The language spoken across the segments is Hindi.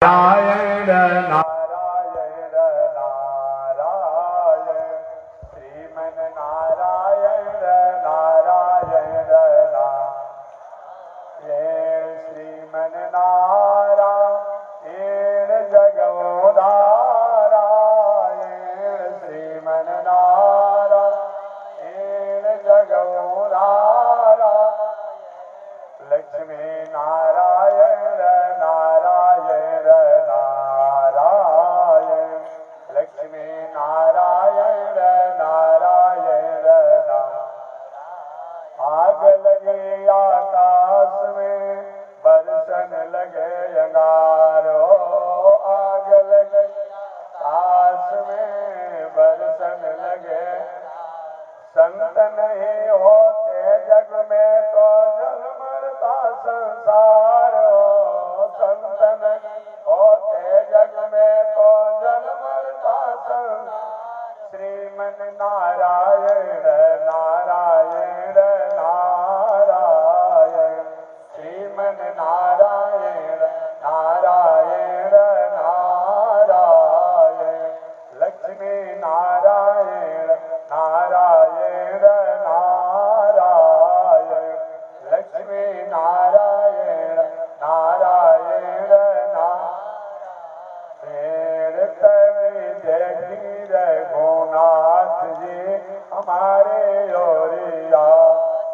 नारायण नारायण नारायण श्रीमन नारायण नारायण नारायण श्रीमन नारायण जगोदारायण श्रीमन नारायण जगोदारा लक्ष्मी नारायण नारायण नारायण लक्ष्मी नारायण नारायण आग लगे आकाश में बरसन लगे अंगारो आग लगे आकाश में बरसन लगे संत नहीं होते जग में तो जल मरता संसार हो संत नहीं होते जग में तो जल मरता संसार श्रीमन नारायण नारायण नारायण श्रीमन नारायण नारायण नारायण लक्ष्मी नारायण नारायण नारायण लक्ष्मी नारायण नारायण नारायण तभी देखी रघुनाथ जी हमारे ओरिया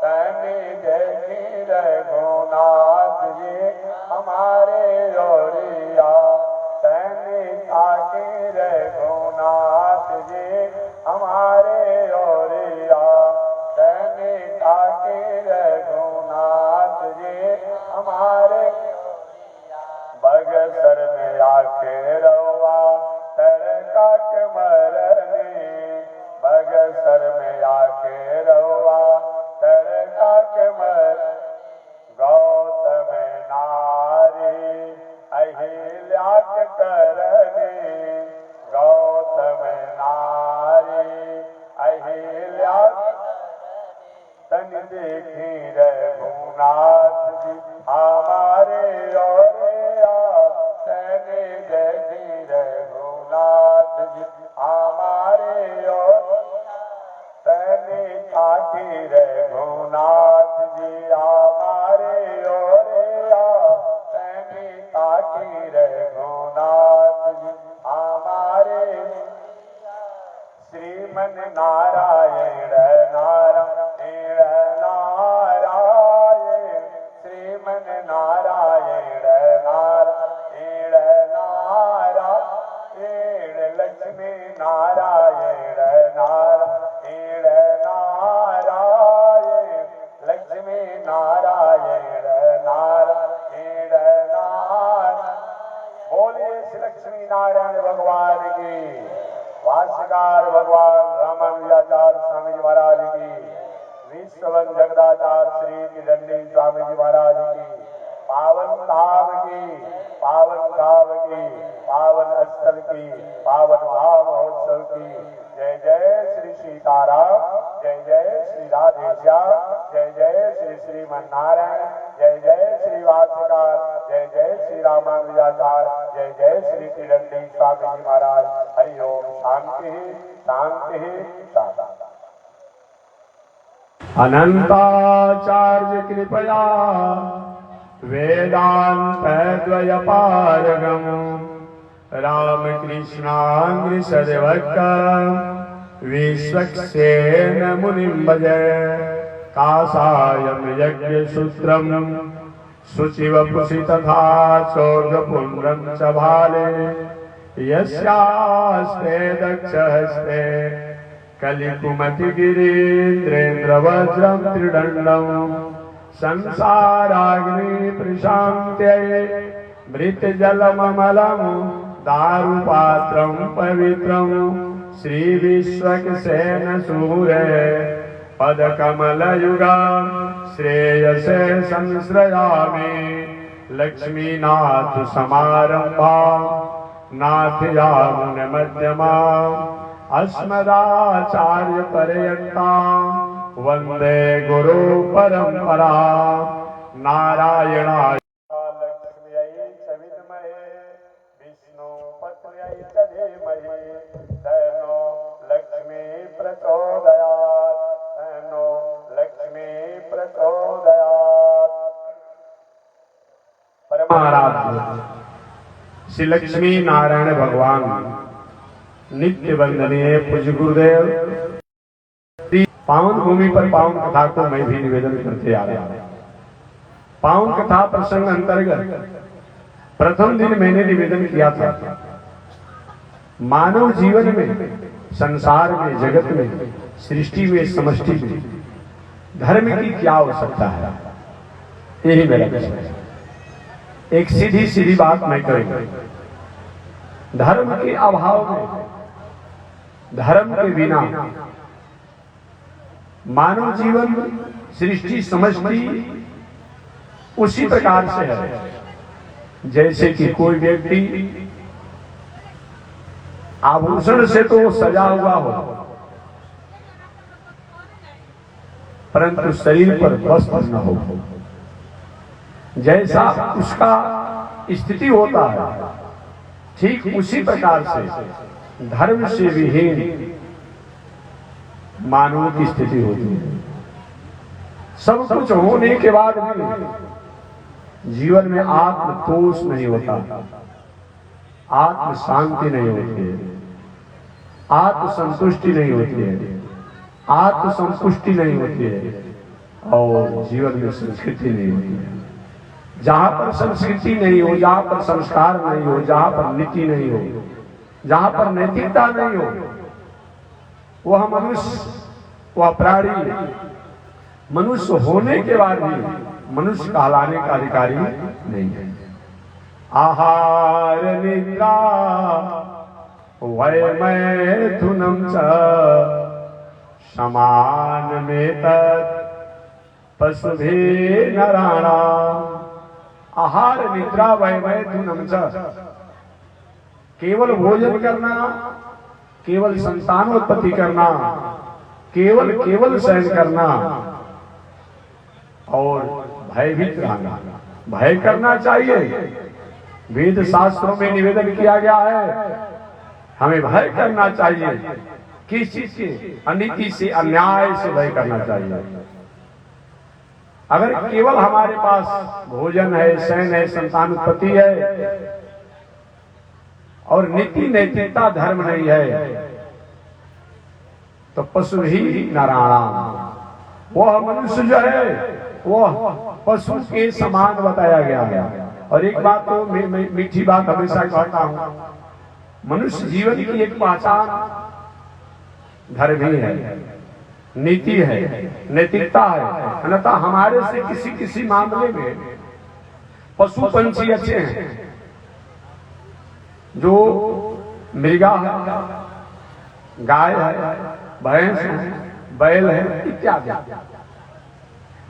तनी देखी रघुनाथ जी हमारे ओरिया तनी ताकी रघुनाथ जी हमारे ओरिया तनी ताकी रघुनाथ जी हमारे बगसर में आके रवा तरका के मरने बगसर में आके रवा तरका के मर गौतम नारी अहिल्या के करने गौतम नारी अहिल्या तन देखी रघुनाथ जी हमारे ओरिया तन देखी रघुनाथ जी हमारे ओरिया तन ताकी रघुनाथ जी हमारे ओरिया तन ताकी रघुनाथ जी हमारे श्रीमन नारायण नारायण नारायण श्रीमन नारायण नारायण नारायण लक्ष्मी नारायण नारायण नारायण लक्ष्मी नारायण नारायण नारायण बोलिए श्री लक्ष्मी नारायण भगवान की भाष्यकार भगवान रामानुजाचार्य स्वामी जी महाराज की विश्ववन जगदाचार्य श्री किदंडी स्वामी जी महाराज की पावन धाम की पावन धाम की पावन स्थल की पावन महामहोत्सव की जय जय श्री सीताराम जय जय श्री राधेश्याम जय जय श्री श्रीमन नारायण जय जय श्री भाष्यकार जय जय श्री रामानुजाचार्य जय जय श्री किदंडी स्वामी जी महाराज हरि ओम शांति शांति शांति अनंताचार्य कृपया वेदांत द्वय पारगम रामकृष्णांग्रि सदेवक विश्वक्सेन मुनिं भजे कासायं यज्ञ सूत्रम शुचिवपुषि तथा चोर्गपुण्ड्रं च भाले यस्यास्ते दक्षहस्ते कलिकुमतिगिरीन्द्रेन्द्रवज्रं त्रिदण्डं संसाराग्नि प्रशान्त्यै मृतजलममलं दारुपात्रं पवित्रं श्रीविश्वक्सेन सूरे पदकमलयुगां श्रेयसे संश्रयामि लक्ष्मीनाथ समारम्भां नाथयामुनमध्यमाम् अस्मदाचार्यपर्यन्तां वन्दे गुरु परम्परा नारायणाय लक्ष्म्यै च विद्महे धीमहि तन्नो लक्ष्मी प्रचोदयात् तन्नो लक्ष्मी प्रचोदयात्। परमाराध्य श्री लक्ष्मी नारायण भगवान नित्य वंदनीय पूज्य गुरुदेव पावन भूमि पर पावन कथा को मैं भी निवेदन करते आ रहा हूं। पावन कथा प्रसंग अंतर्गत प्रथम दिन मैंने निवेदन किया था मानव जीवन में, संसार में, जगत में, सृष्टि में, समष्टि में धर्म की क्या आवश्यकता है, यही मेरा प्रश्न है। एक सीधी सीधी बात मैं करूंगा। धर्म के अभाव में, धर्म के बिना मानव जीवन, सृष्टि, समष्टि उसी प्रकार से है जैसे कि कोई व्यक्ति आभूषण से तो सजा हुआ हो परंतु शरीर पर वस्त्र न हो, जैसा उसका स्थिति होता है ठीक उसी प्रकार से धर्म से विहीन मानव की स्थिति होती है। सब कुछ होने के बाद भी जीवन में आत्मतोष नहीं होता, आत्म शांति नहीं होती है, आत्म संतुष्टि नहीं होती है, आत्म संतुष्टि नहीं होती है और जीवन में संस्कृति नहीं होती है। जहां पर संस्कृति नहीं हो, जहां पर संस्कार नहीं हो, जहां पर नीति नहीं हो, जहां पर नैतिकता नहीं हो, वह मनुष्य, वह प्राणी मनुष्य होने के बाद भी मनुष्य कहलाने का अधिकारी नहीं है। आहार निद्रा वय मैथुनम च समान में पशुभे नराणाम्। आहार निद्रा वय मैथुनम च, केवल भोजन करना, केवल संतानोत्पत्ति करना, केवल शयन करना और भयभीत रहना, भय करना चाहिए। वेद शास्त्रों में निवेदन किया गया है हमें भय करना चाहिए। किस चीज से? अनीति से, अन्याय से भय करना चाहिए। अगर केवल हमारे पास भोजन है, शयन है, संतान उत्पत्ति है और नीति नैतिकता धर्म नहीं है तो पशु ही नारायण, वह मनुष्य जो है वह पशु के समान बताया गया है। और एक बात तो मीठी बात हमेशा कहता हूं, मनुष्य जीवन की एक पहचान धर्म ही है, नीति है, नैतिकता है। अन्यथा हमारे से किसी किसी मामले में पशु पंछी अच्छे हैं, जो मृगा है, गाय है, भैंस है, बैल है इत्यादि।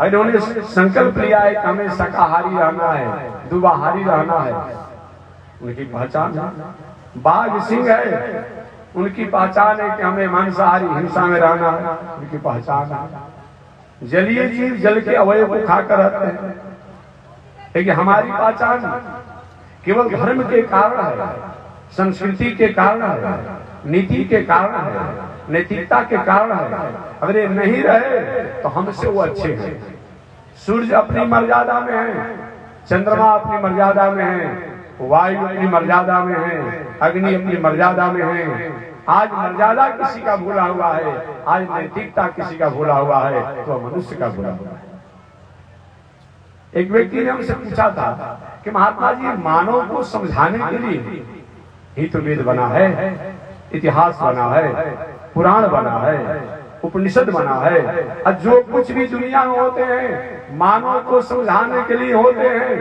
इन्होंने संकल्प लिया है कि हमें शाकाहारी रहना है, दुबाहारी रहना है, उनकी पहचान है। बाघ सिंह है, उनकी पहचान है कि हमें मांसाहारी हिंसा में रहना है, उनकी पहचान है। जलीय जीव जल के अवयव को खाकर रहते हैं, लेकिन हमारी पहचान केवल धर्म के कारण है, संस्कृति के कारण है, नीति के कारण है, नैतिकता के कारण है। अगर ये नहीं रहे तो हमसे वो अच्छे हैं। सूर्य अपनी मर्यादा में है, चंद्रमा अपनी मर्यादा में है, वायु अपनी मर्यादा में है, अग्नि अपनी मर्यादा में है। आज मर्यादा किसी का भूला हुआ है, आज नैतिकता किसी का भूला हुआ है तो मनुष्य का भूला हुआ है। एक व्यक्ति ने हमसे पूछा था कि महात्मा जी, मानव को समझाने के लिए ही तो वेद बना है, इतिहास बना है, पुराण बना है, उपनिषद बना है, और जो कुछ भी दुनिया में होते हैं मानव को समझाने के लिए होते हैं।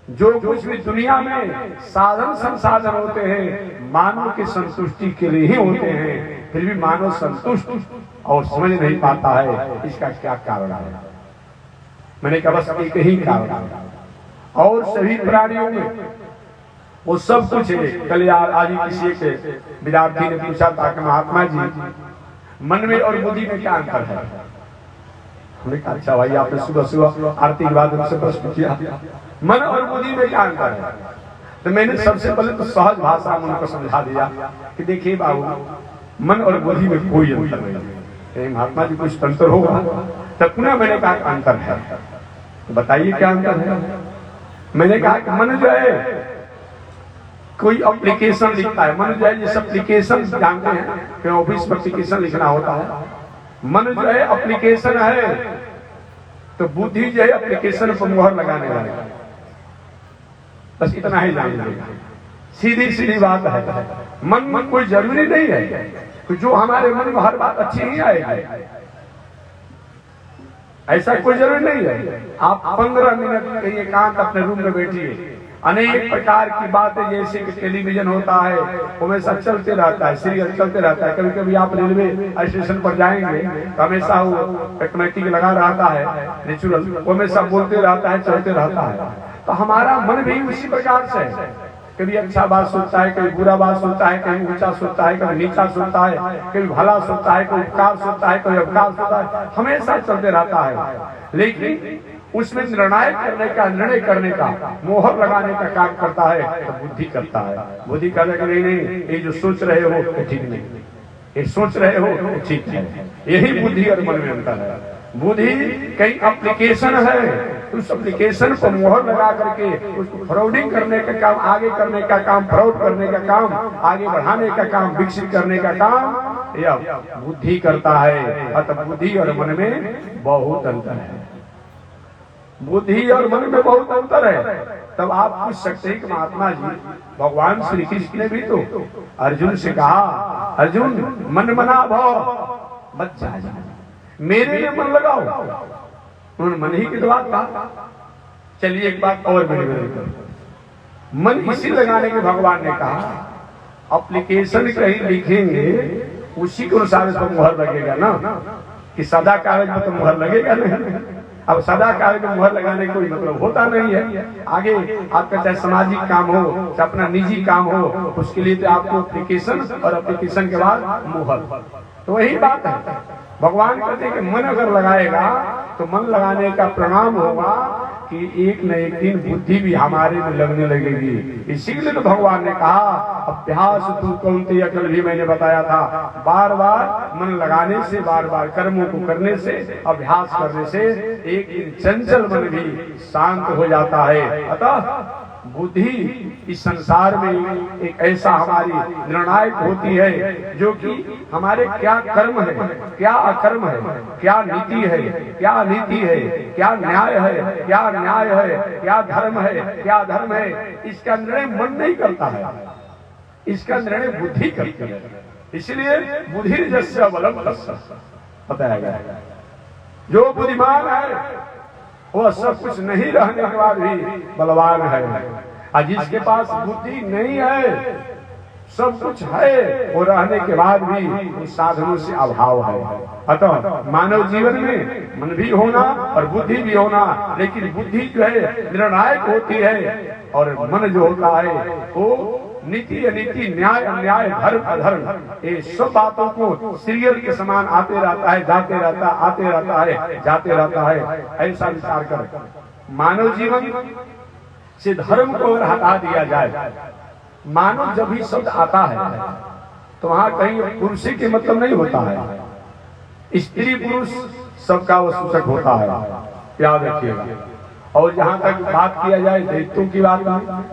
जो कुछ भी दुनिया में साधन संसाधन होते हैं मानव की संतुष्टि के लिए ही होते हैं, फिर भी मानव संतुष्ट और समझ नहीं पाता है। इसका क्या कारण है? मैंने कहा बस एक ही कारण है, और सभी प्राणियों में वो सब कुछ है। कल आज ही किसी के विद्यार्थी ने पूछा था कि महात्मा जी, मन में और बुद्धि में क्या अंतर है? हमने कहा अच्छा भाई, आपने सुबह सुबह आरती के बाद उनसे प्रश्न किया, मन और बुद्धि में क्या अंतर है? तो मैंने सबसे पहले तो सहज भाषा में उनको समझा दिया कि देखिए बाबू, मन और बुद्धि में कोई अंतर नहीं है। महात्मा जी कुछ अंतर होगा? तब पुनः मैंने कहा अंतर है, तो बताइए क्या अंतर है। मैंने कहा कि मन जो है कोई एप्लीकेशन लिखता है, मन जो है जिस एप्लीकेशन जानते हैं कि ऑफिस में एप्लीकेशन लिखना होता है, मन जो है एप्लीकेशन है, तो बुद्धि जो है एप्लीकेशन पर मुहर लगाने वाली। बस इतना ही जान लेगा, सीधी सीधी बात है। मन कोई जरूरी नहीं है कि जो हमारे मन में हर बात अच्छी नहीं आएगी, ऐसा कोई जरूरी नहीं है। आप 15 मिनट के एकांत अपने रूम में बैठिए, अनेक प्रकार की बातें, जैसे कि टेलीविजन होता है हमेशा चलते रहता है, सीरियल चलते रहता है। कभी कभी आप रेलवे स्टेशन पर जाएंगे तो हमेशा वो ऑटोमेटिक लगा रहता है, नेचुरल, वो हमेशा बोलते रहता है, चलते रहता है। तो हमारा मन भी उसी प्रकार से है, कभी अच्छा बात सोचता है, कभी बुरा बात सोचता है, कभी ऊंचा सोचता है, कभी नीचा सोचता है, कभी भला सोचता है, कोई उपकार सोचता है, कोई अपकार सोचता है, हमेशा चलते रहता है। लेकिन उसमें निर्णय करने का, मोहर लगाने का काम करता है तो बुद्धि करता है। बुद्धि कहता है कि नहीं, ये जो सोच रहे हो ठीक नहीं, ये सोच रहे हो ठीक है। यही बुद्धि और मन में अंतर है। बुद्धि कई एप्लीकेशन है, उस एप्लीकेशन को मोहर लगा करके उसको फ्रॉडिंग करने का काम, आगे करने का काम, फ्रॉड करने का काम, आगे बढ़ाने का काम, विकसित करने का काम यह बुद्धि करता है। अतः बुद्धि और मन में बहुत अंतर है, बुद्धि और मन में बहुत अंतर है। तब आप पूछ सकते हैं कि महात्मा जी, भगवान श्री कृष्ण ने भी तो अर्जुन से कहा, अर्जुन मन मना भव मत जा, मेरे में मन लगाओ। उन्होंने मन ही की बात कहा। चलिए एक बात और मेरे मन इसी लगाने के भगवान ने कहा, एप्लीकेशन कहीं लिखेंगे उसी के अनुसार इस पर मुहर लगेगा ना, कि सदा कागज में तो मुहर लगेगा नहीं। अब सदा कागज में मुहर लगाने का कोई मतलब होता नहीं है। आगे आपका चाहे सामाजिक काम हो, चाहे अपना निजी काम हो, उसके लिए तो आपको एप्लीकेशन, और एप्लीकेशन के बाद मुहर। तो वही बात है, भगवान कहते हैं कि मन अगर लगाएगा तो मन लगाने का परिणाम होगा कि एक न एक दिन बुद्धि भी हमारे में लगने लगेगी। इसीलिए तो भगवान ने कहा अभ्यास तू कौन्तेय, कल भी मैंने बताया था, बार बार मन लगाने से, बार बार कर्मों को करने से, अभ्यास करने से एक दिन चंचल मन भी शांत हो जाता है। अतः बुद्धि इस संसार में एक ऐसा हमारी निर्णायक होती है जो कि हमारे क्या कर्म है, क्या अकर्म है, क्या नीति है, क्या नीति है, क्या न्याय है, क्या न्याय है, क्या धर्म है, क्या धर्म है, इसका निर्णय मन नहीं करता है, इसका निर्णय बुद्धि करती है। इसलिए बुद्धि जस्य बलम तस्य बताया गया है। जो बुद्धिमान है वो सब कुछ नहीं रहने के बाद भी बलवान है, और जिसके पास बुद्धि नहीं है, सब कुछ है, वो रहने के बाद भी उस साधनों से अभाव है। अतः मानव जीवन में मन भी होना और बुद्धि भी होना, लेकिन बुद्धि जो है निर्णायक होती है, और मन जो होता है वो नीति अनीति, न्याय अन्याय, धर्म अधर्म, ये सब बातों को सीरियल के समान आते रहता है, जाते रहता, आते रहता है, जाते रहता है। ऐसा विचार कर मानव जीवन से धर्म को अगर हटा दिया जाए, मानव जब भी शब्द आता है तो वहां कहीं पुरुषी के मतलब नहीं होता है, स्त्री पुरुष सबका वो सूचक होता है, याद रखिएगा। और जहां तक बात किया जाए दैत्यों की बात,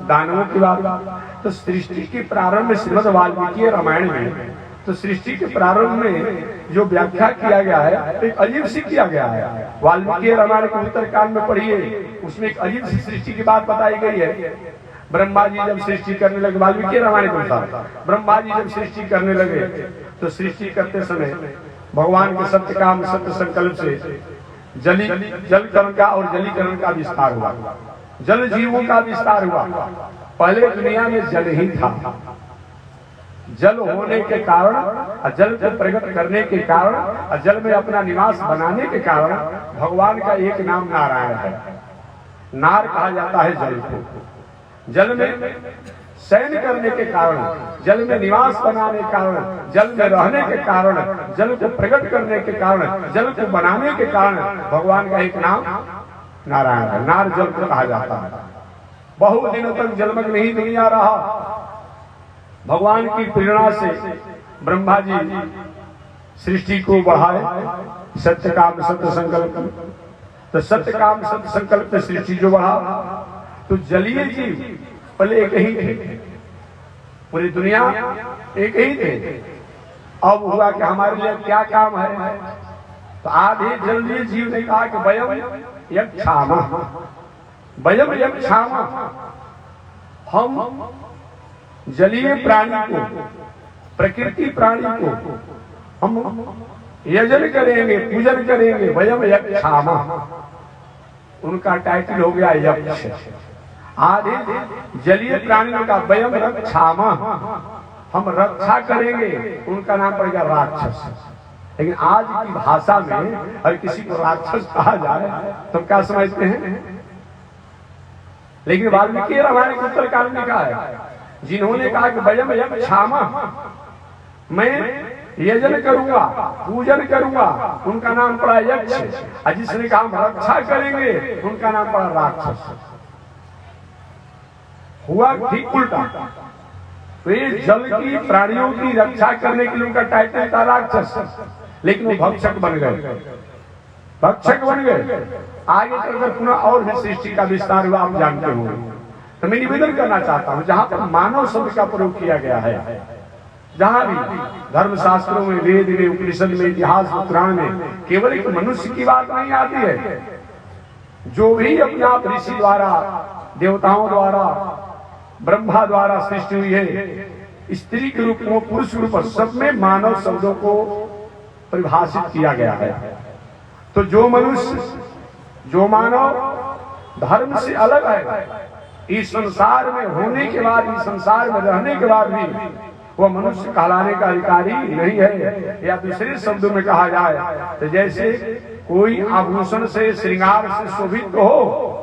दानवों की बात, तो सृष्टि के प्रारंभ में श्रीमद् वाल्मीकि रामायण में, तो सृष्टि के प्रारंभ में जो व्याख्या किया गया है एक अजीब सी किया गया है। वाल्मीकि रामायण के उत्तरकांड में पढ़िए, उसमें एक अजीब सी सृष्टि की बात बताई गई है। ब्रह्मा जी जब सृष्टि करने लगे, वाल्मीकि रामायण के अनुसार ब्रह्मा जी जब सृष्टि करने लगे तो सृष्टि करते समय भगवान के सत्य काम, सत्य संकल्प से जलकरण का और जलीकरण का विस्तार हुआ, जल जीवों का विस्तार हुआ। पहले दुनिया में जल ही था, जल होने के कारण, जल को प्रकट करने के कारण, जल में अपना निवास बनाने के कारण भगवान का एक नाम नारायण है। नार कहा जाता है जल को। जल में शयन करने के कारण, जल में निवास बनाने के कारण, जल में रहने के कारण, जल को प्रकट करने के कारण, जल को बनाने के कारण भगवान का एक नाम नारायण है। नार जल को कहा जाता है। बहुत दिनों तक जलमग्न ही दुनिया रहा। भगवान की प्रेरणा से ब्रह्मा जी सृष्टि को बढ़ाए, सत्य काम सत्य संकल्प। तो सत्य काम सत्य संकल्प में सृष्टि जो बढ़ा, तो जलीय जीव पहले एक ही थे, पूरी दुनिया एक ही थे। अब हुआ कि हमारे लिए क्या काम है, तो आधे जलीय जीव ने कहा कि वयम यक्षामा, वयम यक्षामा, हम जलीय प्राणी को, प्रकृति प्राणी को हम यजन करेंगे, पूजन करेंगे। वयम यक्षामा, उनका टाइटल हो गया यक्ष। आधे जलीय प्राणियों का वयम रक्षामा, हम रक्षा करेंगे, उनका नाम पड़ेगा राक्षस। लेकिन आज की भाषा में अगर किसी को राक्षस कहा जाए तो क्या समझते हैं? लेकिन वाल्मीकि रामायण के उत्तरकांड में कहा है, जिन्होंने कहा कि वयम यक्षामा, मैं यजन करूंगा, पूजन करूंगा, उनका नाम पड़ा यक्ष। और जिसने कहा हम रक्षा करेंगे, उनका नाम पड़ा राक्षस। हुआ ठीक उल्टा। तो ये जल की प्राणियों की रक्षा करने के लिए उनका टाइटल था राक्षस, लेकिन वो भक्षक बन गए, भक्षक बन गए। आगे चलकर पुनः और भी सृष्टि का विस्तार हुआ, आप जानते होंगे। तो मैं निवेदन करना चाहता हूं, जहां पर मानव शब्द का प्रयोग किया गया है, जहां भी धर्मशास्त्रों में, वेद में, उपनिषद में, इतिहास पुराण में केवल एक मनुष्य की बात नहीं आती है। जो भी अपने आप ऋषि द्वारा, देवताओं द्वारा, ब्रह्मा द्वारा सृष्टि हुई है, स्त्री के रूप में, पुरुष रूप में, सब में मानव शब्दों को परिभाषित किया गया है। तो जो मनुष्य, जो मानव धर्म से अलग है, इस संसार में होने के बाद, इस संसार में रहने के बाद भी वो मनुष्य कहलाने का अधिकारी नहीं है। या दूसरे शब्दों में कहा जाए तो जैसे कोई आभूषण से, श्रृंगार से शोभित तो हो,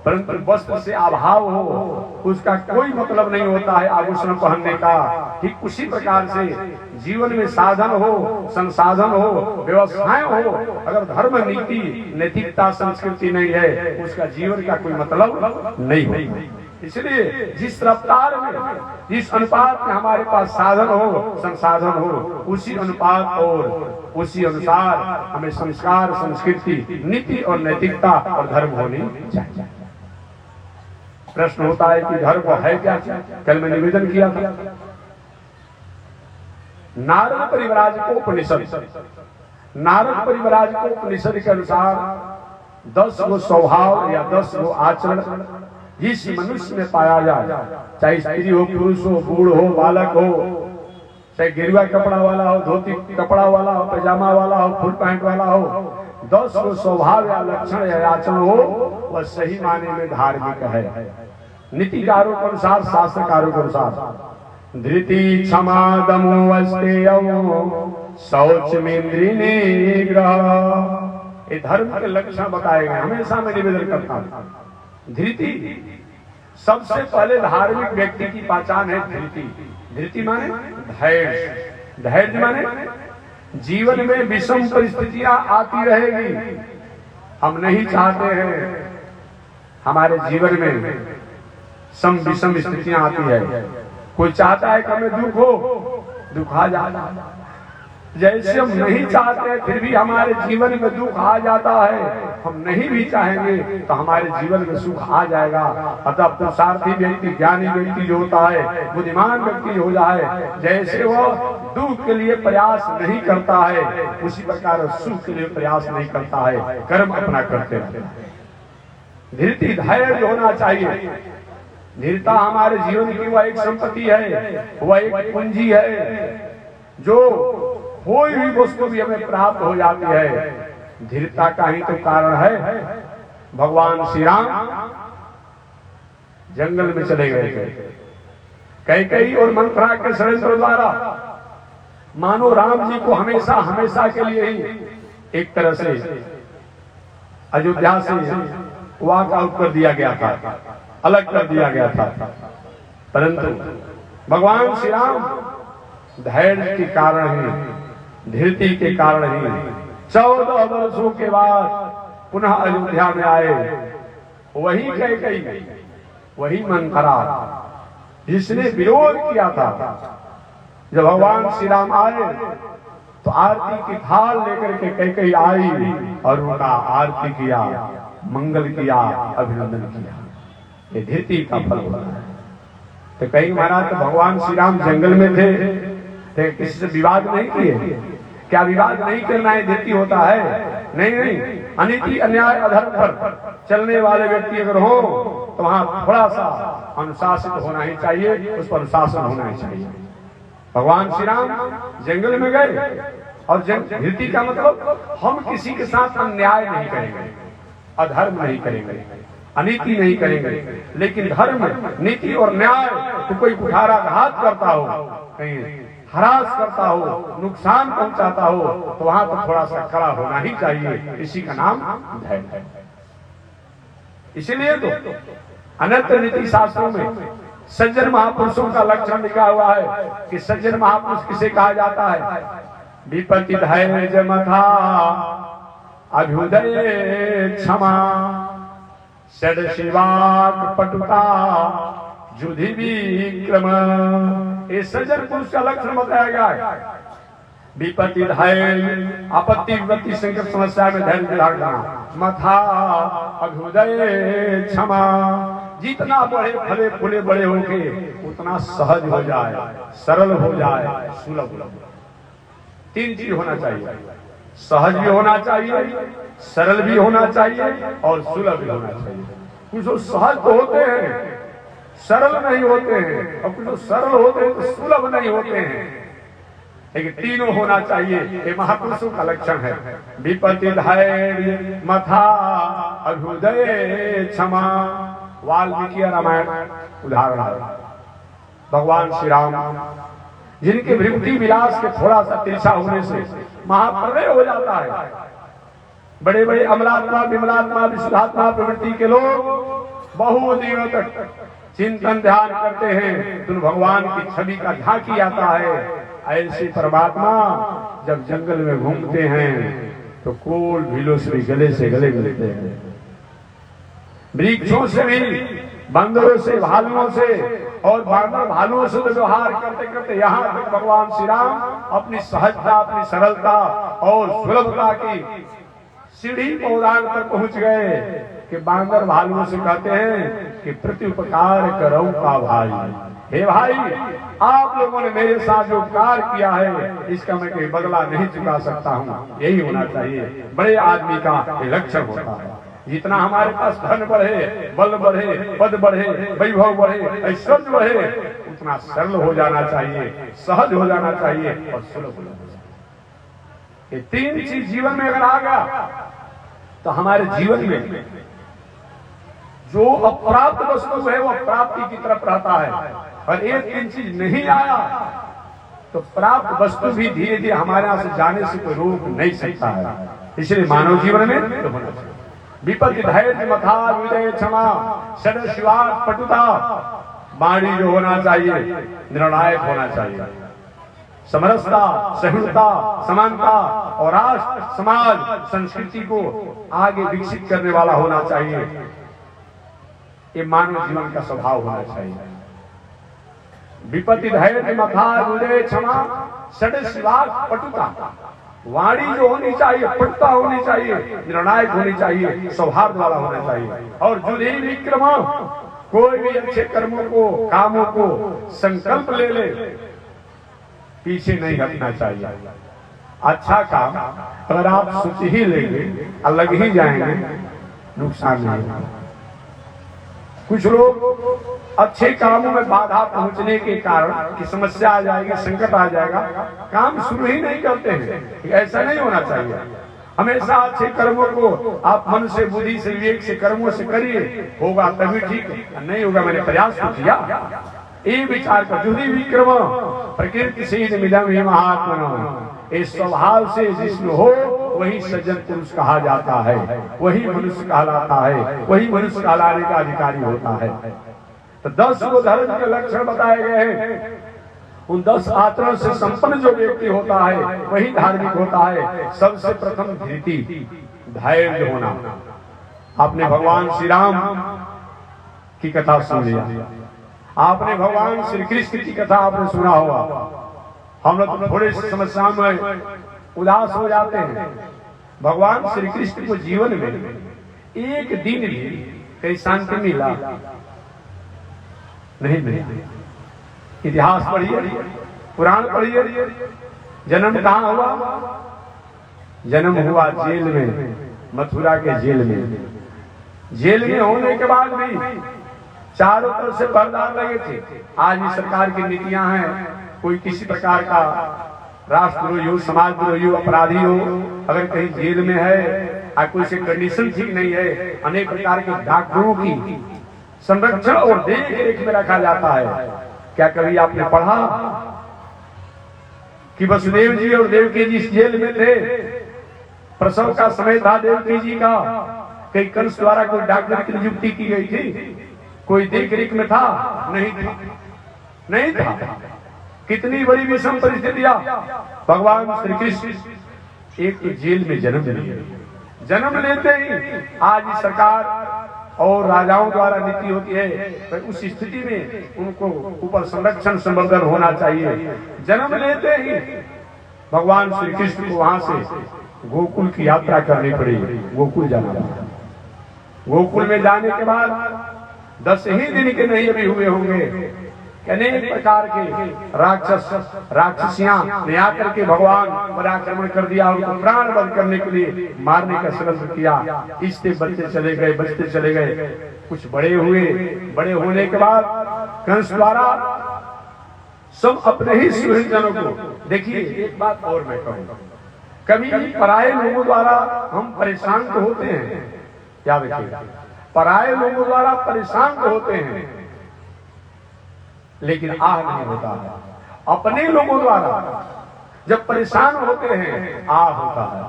परंतु वस्त्र से अभाव हो, उसका कोई मतलब नहीं होता है आभूषण पहनने का। ठीक उसी प्रकार से जीवन में साधन हो, संसाधन हो, व्यवसाय हो, अगर धर्म, नीति, नैतिकता, संस्कृति नहीं है, उसका जीवन का कोई मतलब नहीं है। इसलिए जिस रफ्तार में, जिस अनुपात में हमारे पास साधन हो, संसाधन हो, उसी अनुपात और उसी अनुसार हमें संस्कार, संस्कृति, नीति और नैतिकता और धर्म होनी चाहिए। प्रश्न होता है कि धर्म है क्या? कल मैं निवेदन किया था, नारद परिव्राज को उपनिषद, नारद परिव्राज को उपनिषद के अनुसार 10 गो स्वभाव या 10 गो आचरण जिस मनुष्य में पाया जाए, चाहे स्त्री हो, पुरुष हो, बूढ़ हो, बालक हो, चाहे गिरवा कपड़ा वाला हो, धोती कपड़ा वाला हो, पैजामा वाला हो, फुल पैंट वाला हो, 10 गो स्वभाव या लक्षण या आचरण हो, वह सही माने में धार्मिक है। नीतिकारों के अनुसार, शास्त्रकारों के अनुसार धृति, क्षमा, दमो, अस्तेय, शौच में इंद्रिय निग्रह, ये धर्म के लक्षण बताए गए। हमेशा मैं निवेदन करता हूँ, धृति सबसे पहले धार्मिक व्यक्ति की पहचान है। धृति, धृति माने धैर्य, धैर्य माने जीवन में विषम परिस्थितियां आती रहेगी, हम नहीं चाहते हैं हमारे जीवन में सम विषम स्थितियां आती है। कोई चाहता है कि हमें दुख हो, दुख आ जाता है। जैसे हम नहीं चाहते हैं फिर भी हमारे जीवन में दुख आ जाता है, हम नहीं भी चाहेंगे तो हमारे जीवन में सुख आ जाएगा। अतः पुरुषार्थी व्यक्ति, ज्ञानी व्यक्ति जो होता है, बुद्धिमान व्यक्ति हो जाए, जैसे वो दुख के लिए प्रयास नहीं करता है, उसी प्रकार सुख के लिए प्रयास नहीं करता है, कर्म अपना करते रहते हैं। धृति, धैर्य होना चाहिए। धीरता हमारे जीवन की वह एक संपत्ति है, वह एक पूंजी है, जो कोई भी वस्तु भी हमें प्राप्त हो जाती है, धीरता का ही तो कारण है। भगवान श्री राम जंगल में चले गए थे, कैकेयी और मंथरा के षड्यंत्र द्वारा मानो राम जी को हमेशा हमेशा के लिए ही एक तरह से अयोध्या से वॉक आउट कर दिया गया था, अलग कर दिया गया था। परंतु भगवान श्री राम धैर्य के कारण ही, धीरति के कारण ही 14 वर्षों के बाद पुनः अयोध्या में आए। वही कैकेयी वही मंथरा जिसने विरोध किया था। जब भगवान श्री राम आए तो आरती की थाल लेकर के कैकेयी आई और उनका आरती किया, मंगल किया, अभिनंदन किया। ये धरती का फल होता है। तो कहीं महाराज तो भगवान श्री राम जंगल में थे तो किसी से विवाद नहीं किए। क्या विवाद नहीं करना है धरती होता है? नहीं नहीं, अनीति अन्याय अधर्म पर चलने वाले व्यक्ति अगर हो तो वहां थोड़ा सा अनुशासित होना ही चाहिए, उस पर अनुशासन होना ही चाहिए। भगवान श्री राम जंगल में गए और धरती का मतलब हम किसी के साथ अन्याय नहीं करेंगे, अधर्म नहीं करेंगे, अनीति नहीं करेंगे, लेकिन धर्म नीति और न्याय तो कोई कुठाराघात करता हो, कहीं हरास करता हो, नुकसान पहुंचाता हो तो वहां पर थोड़ा सा खड़ा होना ही चाहिए। इसी का नाम धैर्य है। इसीलिए तो अनंत नीति शास्त्रों में सज्जन महापुरुषों का लक्षण लिखा हुआ है कि सज्जन महापुरुष किसे कहा जाता है? विपत्ति धैर्य मथा अभ्युदय क्षमा षड शिवाक पटुता जुधि विक्रम। ये सज्जन पुरुष का लक्षण बताया गया है। विपत्ति धैर्य, आपत्ति विपत्ति संकट समस्या में धैर्य धारण करना, मथा अभ्युदय क्षमा, जितना बड़े फले फूले बड़े होके उतना सहज हो जाए, सरल हो जाए, सुलभ हो जाए। तीन चीज होना चाहिए, सहज भी होना चाहिए, सरल भी होना चाहिए और सुलभ भी होना चाहिए। कुछ लोग सहज तो होते हैं, सरल नहीं होते हैं, और कुछ लोग सरल होते हैं तो सुलभ नहीं होते हैं। लेकिन तीनों होना चाहिए, ये महापुरुषों का लक्षण है। विपत्ति धैर्य मथा अभ्युदय क्षमा। वाल्मीकि रामायण उदाहरण है। भगवान श्री राम जिनके विभूति विलास के थोड़ा सा तिरछा होने से महाप्रलय हो जाता है। बड़े बड़े अमलात्मा विमलात्मा विशुद्धात्मा प्रवृत्ति के लोग बहुत दिनों तक चिंतन ध्यान करते हैं तो भगवान की छवि का झांकी आता है। ऐसे परमात्मा जब जंगल में घूमते हैं तो कोल भीलों से भी गले से गले मिलते हैं, वृक्षों से भी, बंदरों से, भालुओं से, और बानर भालुओं से तो व्यवहार करते करते यहाँ तक भगवान श्री राम अपनी सहजता, अपनी सरलता और सुलभता की सीढ़ी पौधान पर पहुंच गए कि बांदर भालुओं से कहते हैं कि प्रति उपकार करो का भाई। हे भाई, आप लोगों ने मेरे साथ जो उपकार किया है इसका मैं कोई बदला नहीं चुका सकता हूँ। यही होना चाहिए बड़े आदमी का लक्षण होता है। जितना हमारे पास धन बढ़े, बल बढ़े, पद बढ़े, वैभव बढ़े, ऐश्वर्य बढ़े, उतना सरल हो जाना चाहिए, सहज हो जाना चाहिए और सुलभ हो जाना चाहिए। ये तीन चीज जीवन में अगर आ गया तो हमारे जीवन में जो अप्राप्त वस्तु है वो प्राप्ति की तरफ रहता है। और एक तीन चीज नहीं आया तो प्राप्त वस्तु भी धीरे धीरे हमारे यहाँ से जाने से कोई रोक नहीं सकता है। इसलिए मानव जीवन में तो होना चाहिए विपत्ति धैर्य मथा विजय क्षमा षड शिवाक पटुता। वाणी जो होना चाहिए निर्णायक होना चाहिए, समरसता, सहिष्णुता, समानता और राष्ट्र समाज संस्कृति को आगे विकसित करने वाला होना चाहिए। ये मानव जीवन का स्वभाव होना चाहिए। विपत्ति धैर्य मथा विजय क्षमा षड शिवाक पटुता। वाणी जो होनी चाहिए पटुता होनी चाहिए, निर्णायक होनी चाहिए, सौहार्द वाला होना चाहिए। और जुधि विक्रम, कोई भी अच्छे कर्मों को, कामों को संकल्प ले ले, पीछे नहीं हटना चाहिए। अच्छा काम अगर आप सोच ही लेंगे, अलग ही जाएंगे, नुकसान नहीं होगा। कुछ लोग अच्छे कामों में बाधा पहुंचने के कारण कि समस्या आ जाएगी, संकट आ जाएगा, काम शुरू ही नहीं करते हैं। ऐसा नहीं होना चाहिए। हमेशा अच्छे कर्मों को आप मन से, बुद्धि से, विवेक से, कर्मों से करिए, होगा तभी ठीक, नहीं होगा मैंने प्रयास तो किया, ये विचार कर। जुधि विक्रम प्रकृति से मिलम ही महात्मा। इस स्वभाव से जिसमें हो वही सज्जन पुरुष कहा जाता है, वही मनुष्य कहलाता है, वही मनुष्य कहलाने का अधिकारी होता है। तो 10 वो धर्म के लक्षण बताए गए हैं। उन 10 आचरण से संपन्न जो व्यक्ति होता है वही धार्मिक होता है। सबसे प्रथम धृति, धैर्य होना। आपने भगवान श्री राम की कथा सुन लिया। आपने भगवान श्री कृष्ण की कथा आपने सुना होगा। हम लोग तो थोड़े समस्याओं में उदास हो जाते हैं। भगवान श्री कृष्ण को जीवन में एक दिन भी कहीं शांति मिला नहीं मिला। इतिहास पढ़िए, पुराण पढ़िए। जन्म कहाँ हुआ? जन्म हुआ जेल में, मथुरा के जेल में। जेल में होने के बाद भी चारों तरफ से परदार लगे थे। आज भी सरकार की नीतियां हैं, कोई किसी प्रकार का राष्ट्रद्रोही हो, समाजद्रोही हो, अपराधी हो, अगर कहीं जेल में है और कोई से कंडीशन ठीक नहीं है, अनेक प्रकार के डॉक्टरों की संरक्षण और देख रेख में रखा जाता है। क्या कभी आपने पढ़ा कि वसुदेव जी और देवकी जी इस जेल में थे? प्रसव का समय था देवकी जी का, कई कंस द्वारा कोई डॉक्टर की नियुक्ति की गई थी, कोई देख रेख में था? नहीं था, नहीं था। कितनी बड़ी विषम परिस्थितियां। भगवान श्री कृष्ण एक जेल में जन्म लिए। जन्म लेते ही आज सरकार और राजाओं द्वारा नीति होती है, तो उस स्थिति में उनको ऊपर संरक्षण संवर्धन होना चाहिए। जन्म लेते ही भगवान श्री कृष्ण को वहां से गोकुल की यात्रा करनी पड़ी, गोकुल जाना पड़ा। गोकुल में जाने के बाद 10 ही दिन के नहीं अभी हुए होंगे, अनेक प्रकार के राक्षसियां ने आकर के भगवान पर आक्रमण कर दिया, उनको प्राण बंद करने के लिए मारने का षड्यंत्र किया। इससे बच्चे चले गए, बचते चले गए, कुछ बड़े हुए। बड़े होने के बाद कंस द्वारा सब अपने ही सुहृदजनों को, देखिए एक बात और मैं कहूंगा, कभी पराये लोगों द्वारा हम परेशान तो होते हैं, क्या देखिए, पराये लोगों द्वारा परेशान तो होते हैं, लेकिन आह नहीं होता है। अपने लोगों द्वारा जब परेशान होते हैं आह होता है।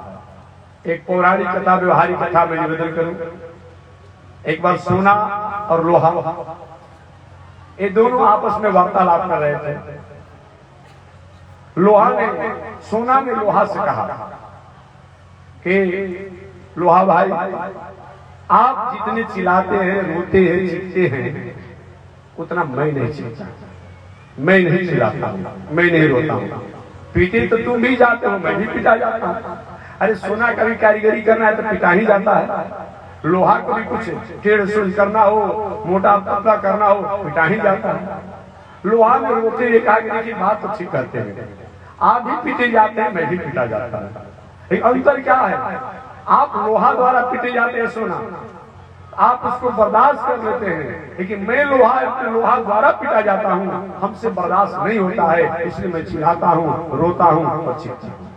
एक पौराणिक कथा, व्यवहारिक कथा में निवेदन करूं। एक बार सोना और लोहा, ये दोनों आपस में वार्तालाप कर रहे थे। लोहा ने, सोना ने लोहा से कहा कि लोहा भाई, आप जितने चिल्लाते हैं, रोते हैं, चीखते हैं, उतना मैं नहीं चिल्लाता, मैं नहीं चिल्लाता, मैं नहीं रोता हूँ। पीटे तो तुम भी जाते हो, मैं भी पिटा जाता हूँ। अरे सोना का भी कारीगरी करना है तो पिटा ही जाता है। लोहा को भी कुछ टेढ़ सूझ करना हो, मोटा पतला करना हो, पिटा ही जाता है। लोहा में रोते एक आगे की बात तो ठीक करते हैं, आप भी पीटे जाते हैं, मैं भी पिटा जाता है। अंतर क्या है? आप लोहा द्वारा पिटे जाते हैं सोना, आप उसको बर्दाश्त कर लेते हैं, लेकिन मैं लोहा द्वारा पिटा जाता हूँ, हमसे बर्दाश्त नहीं होता है, इसलिए मैं चिल्लाता हूँ, रोता हूँ और चीखता हूँ।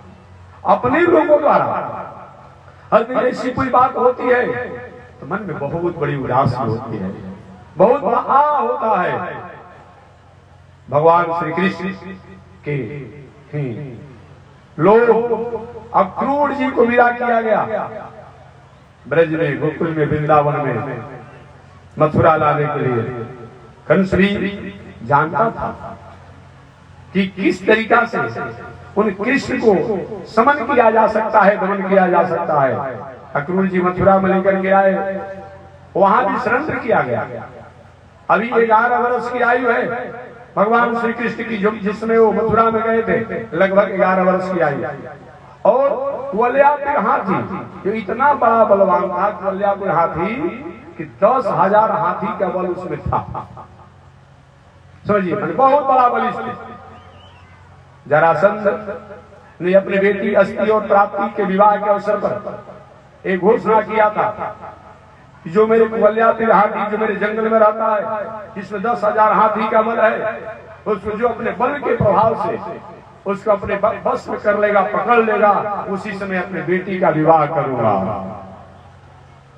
अपने लोगों द्वारा हर दिन ऐसी कोई बात होती है तो मन में बहुत बड़ी उदासी होती है, बहुत बड़ा आ होता है। भगवान श्री कृष्ण के लोग, अब क्रूर जी को विदा किया गया ब्रज में, गोकुल में, वृंदावन में, मथुरा लाने के लिए। कंस भी जानता था कि किस तरीका से उन कृष्ण को समन किया जा सकता है, दमन किया जा सकता है। अक्रूर जी मथुरा में लेकर के आए, वहां भी सरेंडर किया गया। अभी 11 वर्ष की आयु है भगवान श्री कृष्ण की, जो जिसमें वो मथुरा में गए थे, लगभग 11 वर्ष की आयु। और कुवलयापुर हाथी, जो इतना बड़ा बलवान था, कुवलयापुर हाथी कि 10,000 हाथी का बल उसमें था। समझिए, बहुत बड़ा बलिष्ठ। जरासंध ने अपनी बेटी अस्ति और प्राप्ति के विवाह के अवसर पर एक घोषणा किया था कि जो मेरे कुवलयापुर हाथी, जो मेरे जंगल में रहता है, जिसमें 10,000 हाथी का बल है, उसको जो अपने बल के प्रभाव से उसको अपने बस में कर लेगा, पकड़ लेगा, उसी समय अपने बेटी का विवाह करूंगा।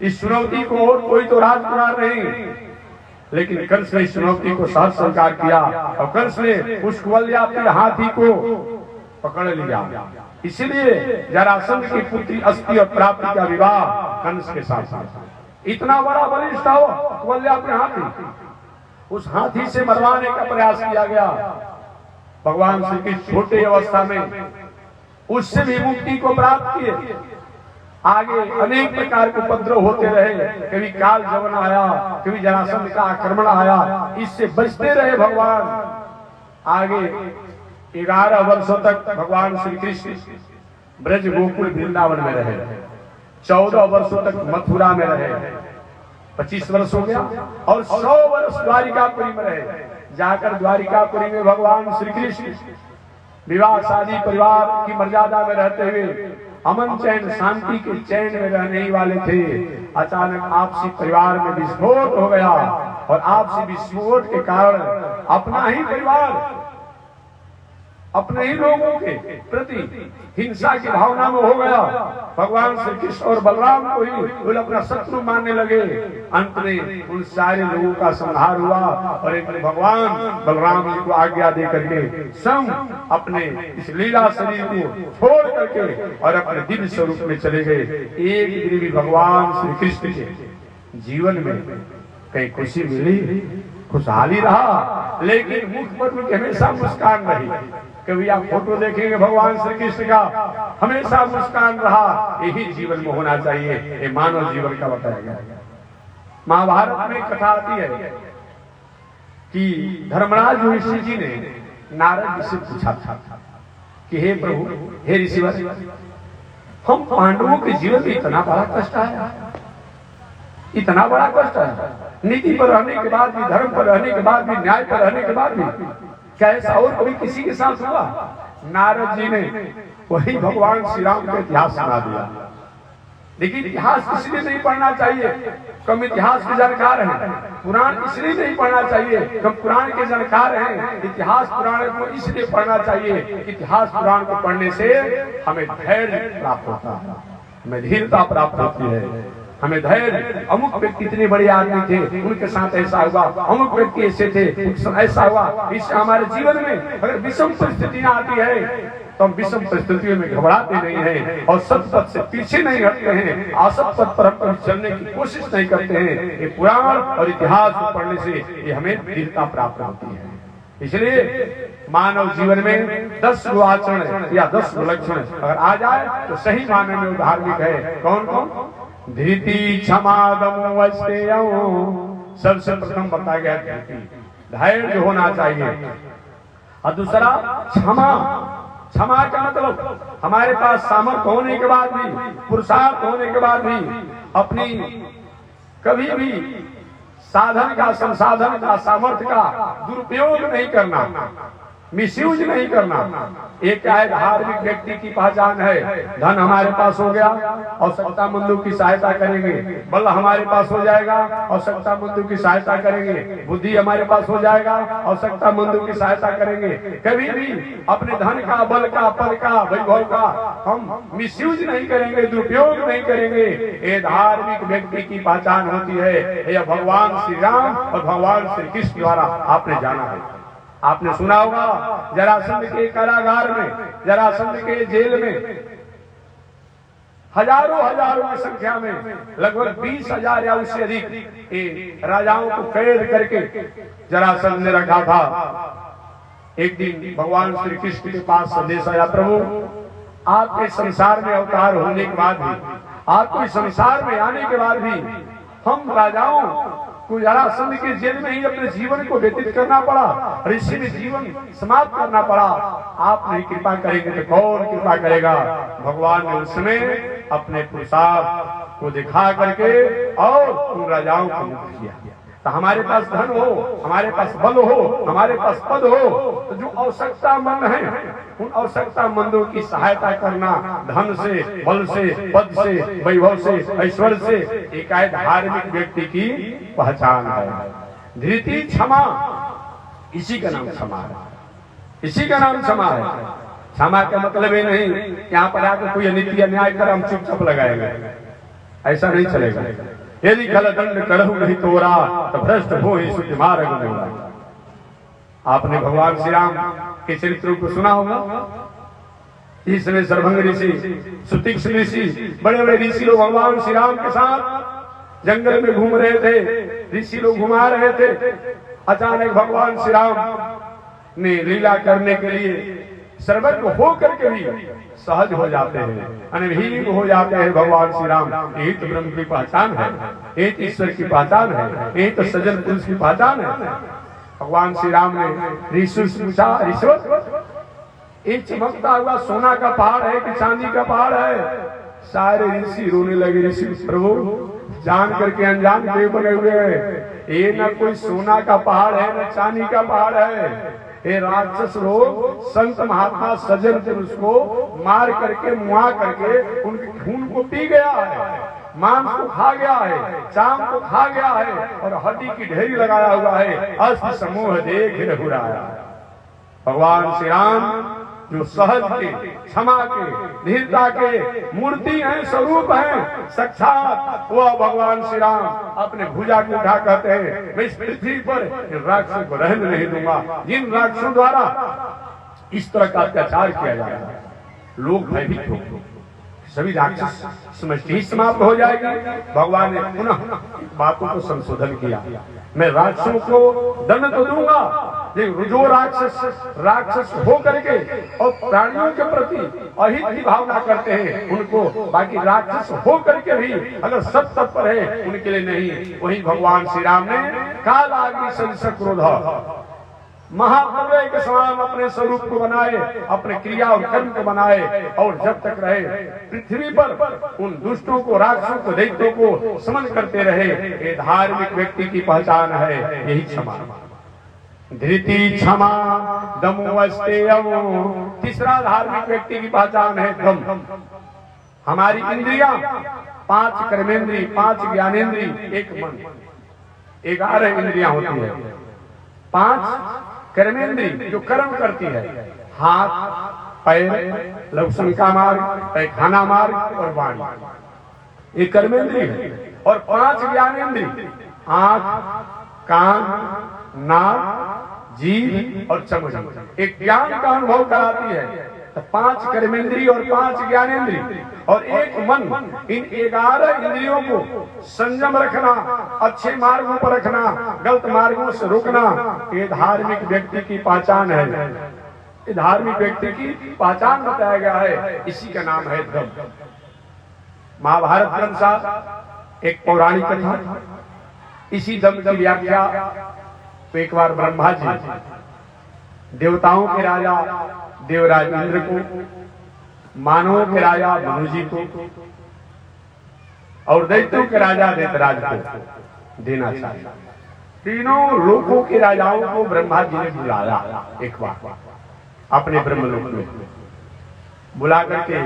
इस चुनौती को और कोई तो राजकुमार नहीं, लेकिन कंस ने इस चुनौती को सहर्ष स्वीकार किया और कंस ने उस कुवलयापुर हाथी को पकड़ लिया। इसलिए जरासंध की पुत्री अस्ति और प्राप्ति का विवाह कंस के साथ। इतना बड़ा बलिष्ठ था कुवलयापुर हाथी, उस हाथी से मरवाने का प्रयास किया गया। भगवान श्री कृष्ण छोटे अवस्था में उससे भी मुक्ति को प्राप्त किए आगे अनेक प्रकार के उपद्रव होते रहे, कभी काल जवन आया, कभी जरासंध का आक्रमण आया, इससे बचते रहे भगवान। आगे 11 वर्षों तक भगवान श्री कृष्ण ब्रज गोकुल वृंदावन में रहे, 14 वर्षों तक मथुरा में रहे, 25 वर्ष हो गया, और 100 वर्ष द्वारिकापुरी में रहे। जाकर द्वारिकापुरी में भगवान श्री कृष्ण विवाह शादी परिवार की मर्यादा में रहते हुए अमन चैन शांति के चैन में रहने ही वाले थे। अचानक आपसी परिवार में विस्फोट हो गया, और आपसी विस्फोट के कारण अपना ही परिवार अपने ही लोगों के प्रति हिंसा की भावना में हो गया। भगवान श्री कृष्ण और बलराम को ही वो अपना शत्रु मानने लगे। अंत में उन सारे लोगों का संहार हुआ, और एक भगवान बलराम जी को आज्ञा दे करके स्वयं अपने इस लीला शरीर को छोड़ करके और अपने दिव्य स्वरूप में चले गए। एक दिन भी भगवान श्री कृष्ण के जीवन में कहीं खुशी मिली, खुशहाली रहा, लेकिन मुख पर उनकी हमेशा मुस्कान रही। कभी आप फोटो देखेंगे भगवान श्री कृष्ण का, हमेशा मुस्कान रहा। यही जीवन में होना चाहिए, ये मानव जीवन का बताया गया। महाभारत में कथा आती है कि धर्मराज ऋषि जी ने नारद जी से पूछा था कि हे प्रभु, हे ऋषिवर, हम पांडवों के जीवन में इतना बड़ा कष्ट आया, इतना बड़ा कष्ट आया, नीति पर रहने के बाद भी, धर्म पर रहने के बाद भी, न्याय पर रहने के बाद भी, क्या ऐसा और कभी किसी के साथ हुआ? नारद जी ने वही भगवान श्री राम का इतिहास सुना दिया। लेकिन इतिहास इसलिए नहीं पढ़ना चाहिए, कम इतिहास के जानकार हैं। पुराण इसलिए नहीं पढ़ना चाहिए, कम पुराण के जानकार हैं। इतिहास पुराण को इसलिए पढ़ना चाहिए, इतिहास पुराण को पढ़ने से हमें धैर्य प्राप्त होता है, हमें धीरता प्राप्त होती है, हमें धैर्य। अमुक व्यक्ति इतने बड़े आदमी थे, उनके साथ ऐसा हुआ, अमुक व्यक्ति ऐसे थे, ऐसा हुआ। इससे हमारे जीवन में अगर विषम परिस्थितियां आती है तो हम विषम परिस्थितियों में घबराते नहीं हैं और सत पथ से पीछे नहीं हटते हैं, असत पथ पर हम चलने की कोशिश नहीं करते हैं। ये पुराण और इतिहास को पढ़ने से ये हमें दृढ़ता प्राप्त होती है। इसलिए मानव जीवन में 10 आचरण या 10 लक्षण अगर आ जाए तो सही मानने में धार्मिक है। कौन कौन? धीति, क्षमा, दम, वस्तेय। सबसे प्रथम बताया गया धीति, धैर्य होना चाहिए। और दूसरा क्षमा। क्षमा का मतलब हमारे पास सामर्थ्य होने के बाद भी, पुरुषार्थ होने के बाद भी अपनी कभी भी साधन का, संसाधन का, सामर्थ्य का दुरुपयोग नहीं करना, मिसयूज नहीं करना। एक क्या है, धार्मिक व्यक्ति की पहचान है। धन हमारे पास हो गया, आवश्यकतामंदों की सहायता करेंगे, बल हमारे पास हो जाएगा, आवश्यकतामंदों की सहायता करेंगे, बुद्धि हमारे पास हो जाएगा, आवश्यकतामंदों की सहायता करेंगे। कभी भी अपने धन का, बल का, पद का, वैभव का हम मिसयूज नहीं करेंगे, दुरुपयोग नहीं करेंगे। ये धार्मिक व्यक्ति की पहचान होती है। यह भगवान श्री राम और भगवान श्री कृष्ण द्वारा आपने जाना है। आपने सुना होगा जरासंध के कारागार में, जरासंध के जेल में हजारों की संख्या में लगभग 20,000 या उससे अधिक राजाओं को कैद करके जरासंध ने रखा था। एक दिन भगवान श्री कृष्ण के पास संदेश आया, प्रभु आपके संसार में अवतार होने के बाद भी, आपके संसार में आने के बाद भी हम राजाओं को जरासंध के जेल में ही अपने जीवन को व्यतीत करना पड़ा और इसी में जीवन समाप्त करना पड़ा। आप नहीं कृपा करेंगे तो कौन कृपा करेगा? भगवान ने उस समय अपने पुरुषार्थ को दिखा करके और उन राजाओं को मुक्त किया। तो हमारे पास धन हो, हमारे पास बल हो, हमारे पास पद हो, तो जो आवश्यकतामंद है उन आवश्यकतामंदों की सहायता करना, धन से, बल से, पद से, वैभव से, ऐश्वर्य से, एक धार्मिक व्यक्ति की पहचान है। धीति, क्षमा, इसी का नाम क्षमा है, इसी का नाम क्षमा है। क्षमा का मतलब ये नहीं यहाँ पर आकर कोई अनिति अन्याय कर हम चुपचाप लगाएंगे, ऐसा नहीं चलेगा। यदि खल दंड करहु नहीं तोरा तो भ्रष्ट हो ही सुख मार्ग में। आपने भगवान श्री राम के चरित्र को सुना होगा। इस समय सर्वभंग ऋषि, सुतीक्ष्ण ऋषि, बड़े बड़े ऋषि लोग भगवान श्री राम के साथ जंगल में घूम रहे थे, ऋषि लोग घुमा रहे थे। अचानक भगवान श्री राम ने लीला करने के लिए सर्वज्ञ हो करके भी सहज हो जाते हैं, अनभिज्ञ हो जाते हैं भगवान श्री राम। यही तो ब्रह्म की पहचान है, यही तो ईश्वर की पहचान है, यही तो सज्जन पुरुष की पहचान है। भगवान श्री राम ने ऋषि से पूछा, ऋषभ ये चमकता हुआ सोना का पहाड़ है कि चांदी का पहाड़ है? सारे ऋषि रोने लगे। ऋषि प्रभु जान करके अनजान क्यों बने हुए हैं? ये न कोई सोना का पहाड़ है न चांदी का पहाड़ है। ये राक्षस लोग संत महात्मा सज्जन पुरुष को मार करके मुआ करके उनके खून को पी गया है, मांस को खा गया है, चाम को खा गया है और हड्डी की ढेरी लगाया हुआ है। अस्त समूह देख रघुराया। भगवान श्री राम जो सहज के, क्षमा के, धीरता के मूर्ति हैं, स्वरूप हैं, साक्षात वह भगवान श्री राम अपने भुजा को उठा कहते हैं, मैं इस पृथ्वी पर इन राक्षसों को रहने नहीं दूंगा। जिन राक्षसों द्वारा इस तरह का अत्याचार किया जा रहा है, लोग भयभीत हो, सभी राक्षस समष्टि ही समाप्त हो जाएगी। भगवान ने पुनः बातों को संशोधन किया। मैं राक्षसों को दंड तो दूंगा, लेकिन जो राक्षस हो करके और प्राणियों के प्रति अहित की भावना करते हैं उनको, बाकी राक्षस हो करके भी अगर सब तत्पर है उनके लिए नहीं। वही भगवान श्री राम ने काल आदि सदृश क्रोध महाप्रलय के समान अपने स्वरूप को बनाए, अपने क्रिया और कर्म को बनाए और जब तक रहे पृथ्वी पर उन दुष्टों को, राक्षसों को, दैत्यों को समन करते रहे। ये धार्मिक व्यक्ति की पहचान है, यही क्षमा। धृति, क्षमा, दमोस्तेयम। तीसरा धार्मिक व्यक्ति की पहचान है दम। हमारी इंद्रियां 5 कर्मेंद्री, 5 ज्ञानेंद्री, 1 मन, 11 इंद्रियां होती है। 5 कर्मेंद्री जो कर्म करती है, हाथ, पैर, लवसन का मार्ग, पैखाना मार्ग और वाणी, ये कर्मेंद्री है। और 5 ज्ञानेंद्री, आंख, कान, नाक, जीभ और चमड़ी, एक ज्ञान का अनुभव कराती है। तो 5 कर्मेंद्री और 5 ज्ञानेंद्री और 1 मन, इन 11 इंद्रियों को संयम रखना, अच्छे मार्गों पर रखना, गलत मार्गों से रोकना, ये धार्मिक व्यक्ति की पहचान है। ये धार्मिक व्यक्ति की पहचान बताया गया है, इसी का नाम है दम। महाभारत के अनुसार एक पौराणिक कथा, इसी दम की व्याख्या तो एक बार ब्रह्मा जी देवताओं के राजा देवराज इंद्र को, मानवों के राजा मनु जी को और दैत्यों के राजा दैतराज को देना चाहिए। तीनों लोकों के राजाओं को ब्रह्मा जी ने बुलाया एक बार अपने ब्रह्मलोक में, बुला करके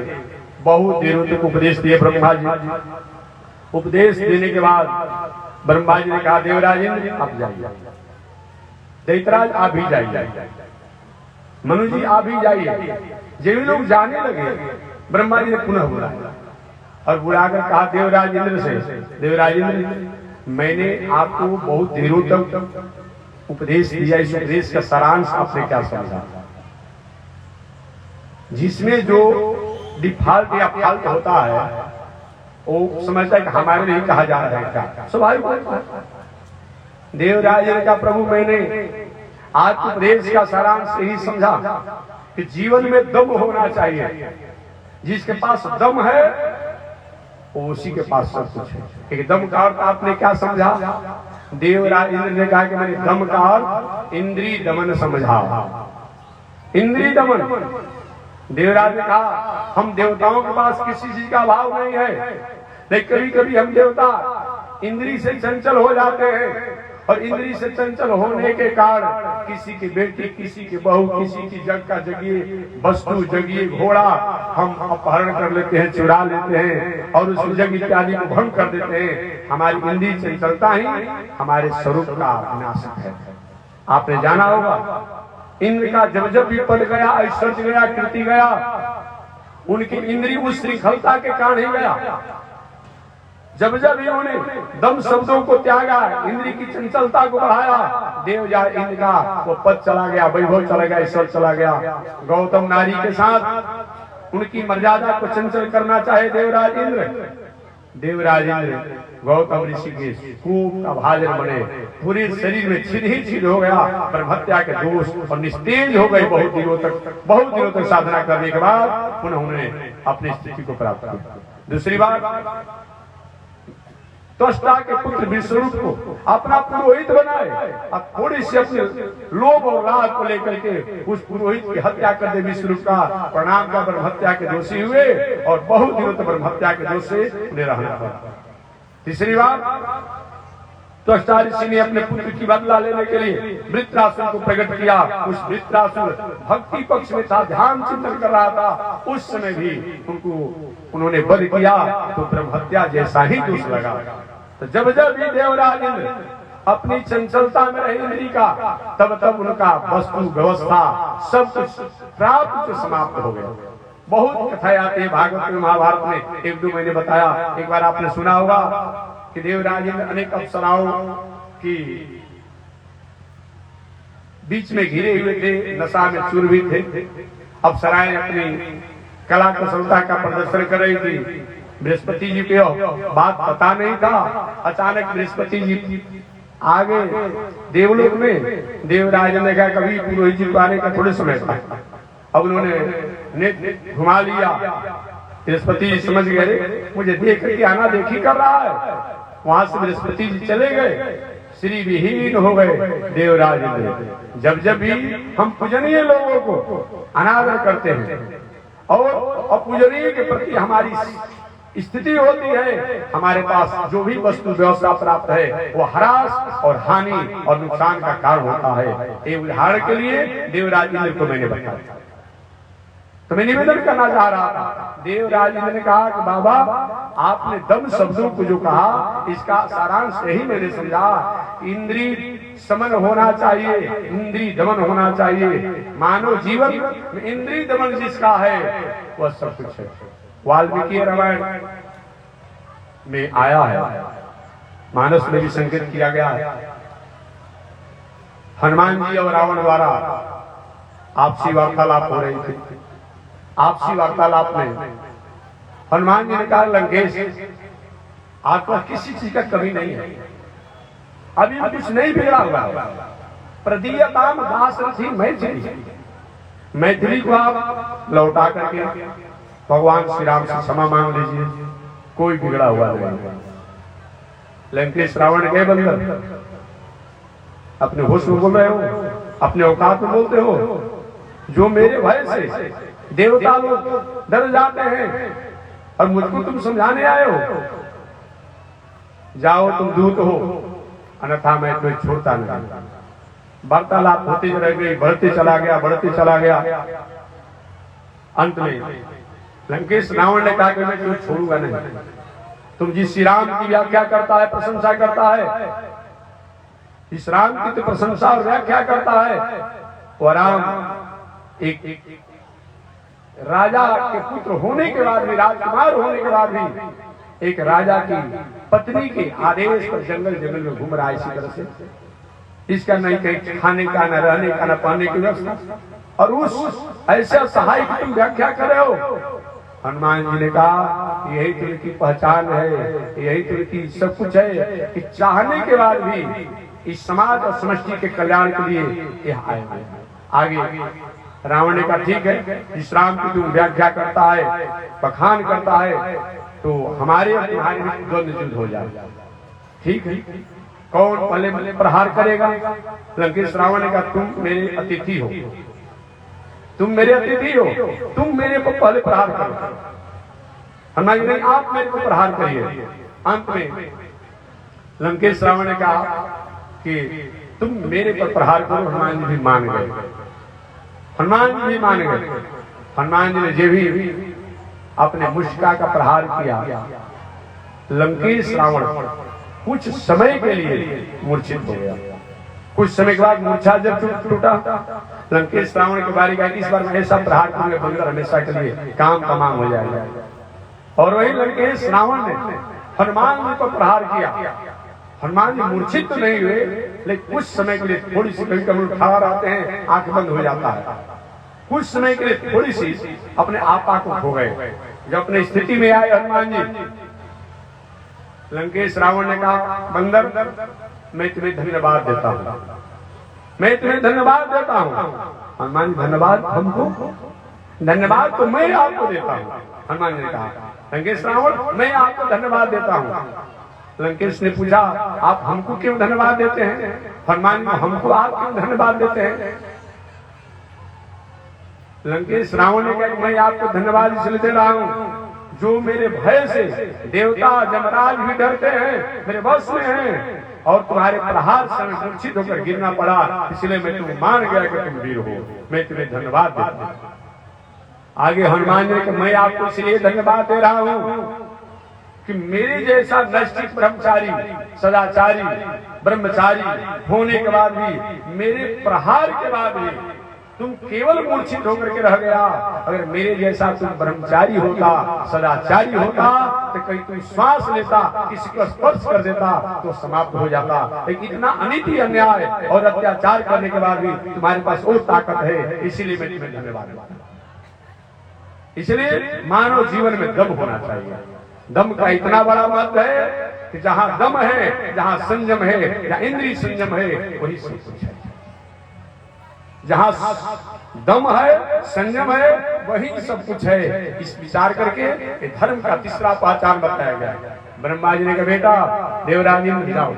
बहुत देरों तक उपदेश दिए ब्रह्मा जी। उपदेश देने के बाद ब्रह्मा जी ने कहा, देवराज इंद्र आप जाइए, दैतराज आप भी जाइए, मनु जी आप भी जाइए। जब लोग जाने लगे ब्रह्मा जी ने पुनः बुलाया और बुलाकर कहा देवराज इंद्र से, देवराज इंद्र मैंने आपको बहुत देरों तक उपदेश दिया, इस उपदेश का सारांश आपने क्या समझा? जिसमें जो डिफॉल्ट या फाल्ट होता है वो समझता है कि हमारे लिए कहा जा रहा है क्या, स्वाभाविक। देवराज इंद्र का प्रभु मैंने आज उपदेश का सारांश यही समझा कि जीवन में दम होना चाहिए। जिसके पास दम है वो उसी के पास सब कुछ है। एक दम का अर्थ आपने क्या समझा? देवराज इंद्र ने कहा कि मैंने दम का अर्थ इंद्रिय दमन समझा। इंद्रिय दमन, देवराज ने कहा हम देवताओं के पास किसी चीज का अभाव नहीं है, लेकिन कभी कभी हम देवता इंद्रिय से चंचल हो जाते हैं और इंद्रिय से चंचल होने के कारण किसी की बेटी, किसी की बहू, किसी की जग का जगिए वस्तु, जगिए घोड़ा हम अपहरण कर लेते हैं, चुरा लेते हैं और उस जग इत्यादि को भंग कर देते हैं। हमारी इंद्रिय चंचलता ही हमारे स्वरूप का विनाशक है। आपने जाना होगा इंद्र का जब जब भी पद गया, ऐश्वर्य गया, कीर्ति गया, उनकी इंद्रिय उस श्रृंखलता के कारण ही गया। जब जब इन्होंने दम शब्दों को त्यागा, इंद्रिय की चंचलता को बढ़ाया, देवजा इंद्र का वो पद चला गया, वैभव चला गया, ईश्वर चला गया। गौतम नारी के साथ उनकी मर्यादा को चंचल करना चाहे देवराज इंद्र, देवराज इंद्र गौतम ऋषि के कूप का भाजन बने, पूरे शरीर में छिद ही छिद हो गया, ब्रह्महत्या के दोष और निस्तेज हो गए। बहुत दिनों तक साधना करने के बाद पुनः उन्होंने अपनी स्थिति को प्राप्त किया। दूसरी बात, त्वष्टा के पुत्र विश्वरूप को अपना पुरोहित बनाए और थोड़ी सी अपने लोभ और लाभ को लेकर के उस पुरोहित की हत्या कर दे। विश्वरूप का प्रणाम का ब्रह्महत्या के दोषी हुए और बहुत दिनों तक ब्रह्महत्या के दोष से उन्हें रहना पड़ा। तीसरी बात, त्वष्टा ऋषि ने अपने पुत्र की बदला लेने के लिए वृत्रासुर को प्रकट किया। उस वृत्रासुर भक्ति पक्ष में था, ध्यान चिंतन कर रहा था, उस समय भी उन्होंने वध किया तो ब्रह्महत्या जैसा ही दोष लगा। तो जब भी देवराज इंद्र अपनी चंचलता में रहे इंद्री का, तब उनका वस्तु व्यवस्था सब कुछ प्राप्त समाप्त हो गया। बहुत कथाएं आती है भागवत में, महाभारत में। एक दो महीने बताया, एक बार आपने सुना होगा कि देवराज इंद्र अनेक अप्सराओं की बीच में घिरे हुए थे, नशा में चूर भी थे। अप्सराएं अपनी कला कुशलता का प्रदर्शन कर रही थी। बृहस्पति जी को बात पता नहीं था। अचानक बृहस्पति जी आगे देवलोक में, देवराज ने कहा कभी पुरोहित जी को आने का थोड़े समय था। अब उन्होंने घुमा लिया। बृहस्पति जी समझ गए मुझे देख करके आना देखी कर रहा है। वहां से बृहस्पति जी चले गए, श्री विहीन हो गए देवराज इंद्र। जब भी हम पूजनीय लोगों को अनादर करते हैं और अपूजनीय के प्रति हमारी स्थिति होती है, हमारे पास जो भी वस्तु व्यवस्था प्राप्त है वो ह्रास और हानि और नुकसान का कारण होता है। एक उदाहरण के लिए देवराज इंद्र को मैंने बताया, तो मैं निवेदन करना चाह रहा था। देवराज इंद्र ने कहा कि बाबा आपने दम शब्दों को जो कहा, इसका सारांश यही मैंने समझा, इंद्रिय समन होना चाहिए, इंद्रिय दमन होना चाहिए। मानव जीवन में इंद्रिय दमन जिसका है वह सब कुछ है। वाल्मीकि रामायण में आया है, मानस में भी संकेत किया गया है। हनुमान जी और रावण द्वारा आपसी वार्तालाप हो रही थी। आपसी वार्तालाप में हनुमान जी ने कहा लंकेश आपको किसी चीज का कमी नहीं है, अभी कुछ नहीं बिगड़ा हुआ। प्रदीयताम दासरथी मैथिली को आप लौटा करके भगवान श्री राम से क्षमा मांग लीजिए, कोई बिगड़ा हुआ नहीं। लंकेश रावण के बंदर अपने होश में बोल रहे हो, अपने औकात में बोलते हो। जो मेरे भय से देवता लोग डर जाते हैं और मुझको तुम समझाने आए हो, जाओ तुम दूत हो, अन्यथा मैं तुम्हें छोड़ता नहीं। वार्तालाप होती रह गई, बढ़ते चला गया। अंत में लंकेश रावण ने कहा कि मैं तुम्हें छोड़ूंगा नहीं। तुम जिस श्री राम की व्याख्या करता है, प्रशंसा करता है, इस राम की तो प्रशंसा और व्याख्या करता है, वो राम एक राजा के पुत्र होने के बाद भी, राजकुमार होने के बाद भी एक राजा की पत्नी के आदेश पर जंगल में घूम रहा है। इसी तरह से इसका नहीं कहीं खाने का, न रहने का, न पहनने की व्यवस्था, और उस ऐसे सहाय की तुम व्याख्या कर रहे हो। हनुमान जी ने कहा यही तो इनकी पहचान है, यही तो इनकी सब कुछ है कि चाहने के बाद भी इस समाज और समष्टि के कल्याण के लिए यह आए। आगे रावण ने कहा ठीक है, इस राम की तुम व्याख्या करता है, बखान करता है, तो हमारे और तुम्हारे बीच द्वंद्व युद्ध हो जाएगा। ठीक है, कौन पहले प्रहार करेगा? लंकेश रावण ने कहा तुम मेरे अतिथि हो, तुम मेरे अतिथि हो, तुम मेरे को पहले प्रहार करो। हनुमान जी ने आप मेरे को प्रहार करिए। अंत में लंकेश रावण ने कहा कि तुम मेरे पर प्रहार करो। हनुमान जी भी मान गए। हनुमान जी ने जो भी अपने मुष्का का प्रहार किया, लंकेश रावण कुछ समय के लिए मूर्छित हो गया। कुछ समय के बाद मूर्छा जब टूटा, लंकेश रावण के बारी गई, इस बार मैं ऐसा प्रहार करूंगा बंदर हमेशा के लिए काम तमाम हो जाएगा। और वही लंकेश रावण ने हनुमान जी पर प्रहार किया। हनुमान जी मूर्छित तो नहीं हुए, लेकिन कुछ समय के लिए थोड़ी सी कभी कभी ठहर आते हैं, आंख बंद हो जाता है। कुछ समय के लिए थोड़ी सी अपने आपा को खो गए। जब अपनी स्थिति में आए हनुमान जी, लंकेश रावण ने कहा, बंदर मैं तुम्हें धन्यवाद देता हूँ, मैं तुम्हें धन्यवाद देता हूँ। हनुमान जी, धन्यवाद हमको? धन्यवाद तो मैं आपको देता हूँ। हनुमान जी ने कहा, लंकेश रावण मैं आपको धन्यवाद देता हूँ। लंकेश ने पूछा, आप हमको क्यों धन्यवाद देते हैं? हनुमान जी, हमको आप क्यों धन्यवाद देते हैं? लंकेश रावण ने कहा, मैं आपको धन्यवाद इसलिए दे रहा हूँ, जो मेरे भय से देवता जमराज भी डरते हैं, मेरे वश में हैं, और तुम्हारे प्रहार से मूर्छित होकर गिरना पड़ा, इसलिए मैं तुम्हें मान गया कि तुम वीर हो, मैं तुम्हें धन्यवाद देता हूं। आगे हनुमान जी ने कहा, मैं आपको इसलिए धन्यवाद दे रहा हूं कि मेरे जैसा नैष्ठिक ब्रह्मचारी, सदाचारी, ब्रह्मचारी होने के बाद भी, मेरे प्रहार के बाद भी तुम केवल मूर्छित होकर के रह गया। अगर मेरे जैसा तुम ब्रह्मचारी होता, सदाचारी होता, तो कहीं तुम श्वास लेता, किसी को स्पर्श कर देता तो समाप्त हो जाता। लेकिन इतना अनिति, अन्याय और अत्याचार करने के बाद भी तुम्हारे पास वो ताकत है, इसीलिए मैं तुम्हें धन्यवाद देता हूं। इसलिए मानव जीवन में दम होना चाहिए। दम का इतना बड़ा महत्व है कि जहां दम है, जहां संयम है, जहां इंद्रिय संयम है, वही सब कुछ है। जहां दम है, संयम है, वही सब कुछ है। इस विचार करके धर्म का तीसरा पहचान बताया गया। ब्रह्मा जी ने कहा, बेटा देवराज इंद्र जाओ,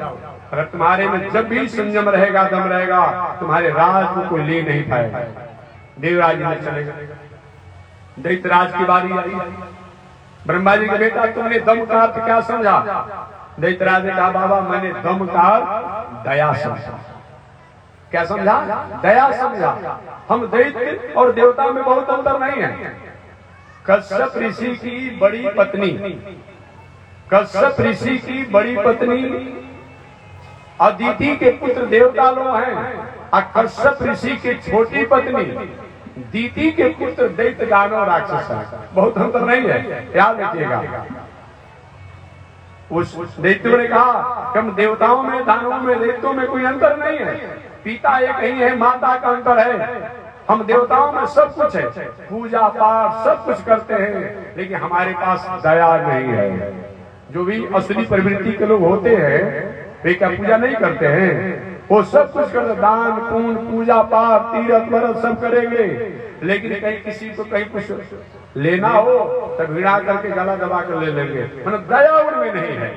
अगर तुम्हारे में जब भी संयम रहेगा, दम रहेगा, तुम्हारे राज को कोई ले नहीं पाएगा। देवराज जी ने चले गए। दैत्यराज की बारी आई। ब्रह्मा जी के बेटा, तुमने दम का अर्थ क्या समझा? दैत्यराज ने कहा, बाबा मैंने दम का दया समझा। क्या समझा? दया समझा। हम दैत्य और देवता में बहुत अंतर नहीं है। कश्यप ऋषि की बड़ी पत्नी, कश्यप ऋषि की बड़ी पत्नी अदिति के पुत्र देवता लोग हैं, और कश्यप ऋषि की छोटी पत्नी दीति के पुत्र दैत्य दानव राक्षस है। बहुत अंतर नहीं है, याद रखिएगा। उस दैत्यों ने कहा कि हम देवताओं में, दानवों में, दैत्यों में कोई अंतर नहीं है, पिता एक ही है, माता का अंतर है। हम देवताओं में सब कुछ है, पूजा पाठ सब कुछ करते हैं, लेकिन हमारे पास दया नहीं है। जो भी असली प्रवृत्ति के लोग होते हैं वे क्या पूजा नहीं करते हैं? वो सब कुछ करते, दान पुण्य, पूजा पाठ, तीर्थ व्रत सब करेंगे, लेकिन कहीं किसी को कहीं कुछ लेना हो तो भिड़ा करके गला दबा कर ले लेंगे। मतलब दया उनमें नहीं है।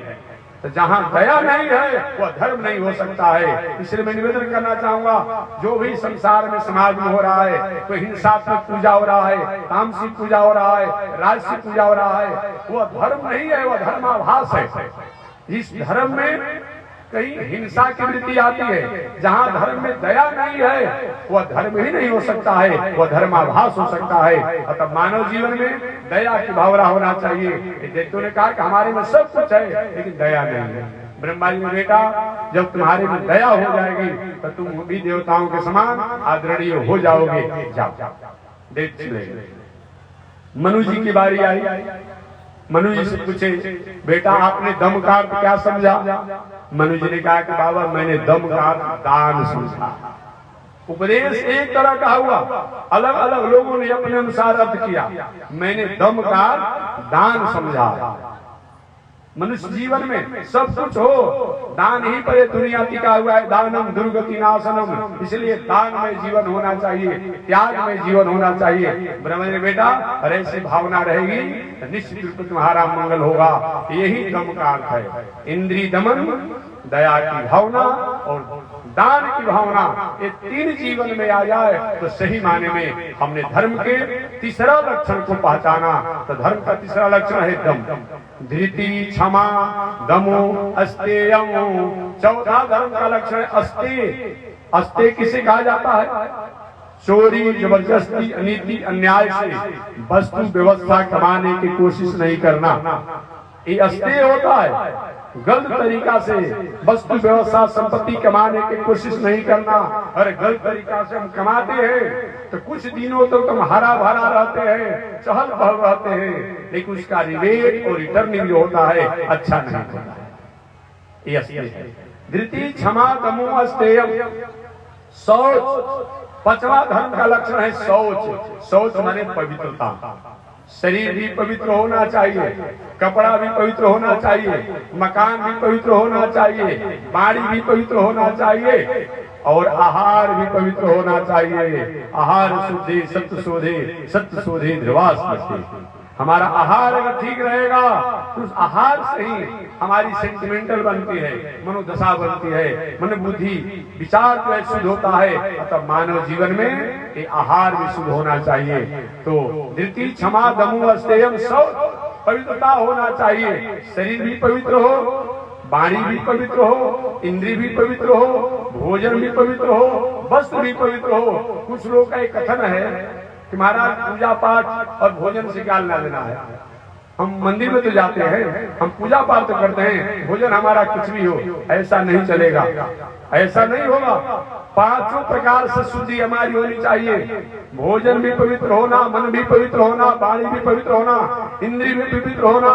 तो जहां दया नहीं है वह धर्म नहीं हो सकता है। इसलिए मैं निवेदन करना चाहूंगा, जो भी संसार में, समाज में हो रहा है, कोई हिंसात्मक पूजा हो रहा है, तामसिक पूजा हो रहा है, राजसिक पूजा हो रहा है, वह धर्म नहीं है, वह धर्माभास है। इस धर्म में कहीं हिंसा की वृत्ति आती है। जहां धर्म में दया नहीं है वह धर्म ही नहीं हो सकता है, वह धर्माभास हो सकता है। अतः मानव जीवन में दया की भावना होना चाहिए। दैत्यों ने कहा कि हमारे में सब कुछ है लेकिन दया नहीं है। ब्रह्मा जी ने बेटा, जब तुम्हारे में दया हो जाएगी तो तुम भी देवताओं के समान आदरणीय हो जाओगे। जाओ। दैत्य मनु जी की बारी आई। मनु जी से पूछे, बेटा आपने दम का अर्थ क्या समझा? मनु जी ने कहा कि बाबा मैंने दम का अर्थ दान समझा। उपदेश एक तरह का हुआ, अलग अलग लोगों ने अपने अनुसार अर्थ किया। मैंने दम का दान समझा। मनुष्य जीवन में सब कुछ हो, दान ही पर दुनिया टिका हुआ है। दानम दुर्गति नाशनम, इसलिए दान में जीवन होना चाहिए, त्याग में जीवन होना चाहिए। ब्रह्मा जी बेटा अरे ऐसी भावना रहेगी तो निश्चित रूप से तुम्हारा मंगल होगा। यही दम का अर्थ है। इंद्रिय दमन, दया की भावना और दान की भावना, ये तीन जीवन में आ जाए तो सही माने में हमने धर्म के तीसरा लक्षण को पहचाना। तो धर्म का तीसरा लक्षण है दम। धृति, क्षमा, दमो, अस्तेयम। चौथा धर्म का लक्षण है अस्तेय। अस्तेय किसे कहा जाता है? चोरी, जबरदस्ती, अनीति, अन्याय से वस्तु व्यवस्था कमाने की कोशिश नहीं करना, ये अस्तेय होता है। गलत तरीका से वस्तु व्यवस्था संपत्ति कमाने की कोशिश नहीं करना। अरे गलत तरीका से हम कमाते हैं तो कुछ दिनों तो तुम हरा भरा रहते हैं, चहल पहल रहते हैं, लेकिन उसका रिवेट और रिटर्निंग जो होता है अच्छा नहीं होता है। ये अस्तेय है। धृति, क्षमा, दमो, अस्तेयम। शौच, पांचवा धर्म का लक्षण है शौच। शौच माने पवित्रता। शरीर भी पवित्र होना चाहिए, कपड़ा भी पवित्र होना चाहिए, मकान भी पवित्र होना चाहिए, बाड़ी भी पवित्र होना चाहिए और आहार भी पवित्र होना चाहिए। आहार शुद्धि सत्य शोधे ध्रुवास्मृति। हमारा आहार अगर ठीक रहेगा तो उस आहार से ही हमारी सेंटिमेंटल बनती है, मनोदशा बनती है, मन बुद्धि विचार जो है शुद्ध होता है। अतः मानव जीवन में ये आहार भी शुद्ध होना चाहिए। तो धृति क्षमा दमु अस्तेयम सब पवित्रता होना चाहिए। शरीर भी पवित्र हो, वाणी भी पवित्र हो, इंद्रिय भी पवित्र हो, भोजन भी पवित्र हो, वस्त्र भी पवित्र हो। कुछ लोग का एक कथन है कि महाराज पूजा पाठ और भोजन से क्या लेना देना है। हम मंदिर में तो जाते हैं, हम पूजा पाठ तो करते हैं, भोजन हमारा कुछ भी हो, ऐसा नहीं चलेगा, ऐसा नहीं होगा। पांचों प्रकार से शुद्धि हमारी होनी चाहिए। भोजन भी पवित्र होना, मन भी पवित्र होना, वाणी भी पवित्र होना, इंद्रिय भी पवित्र होना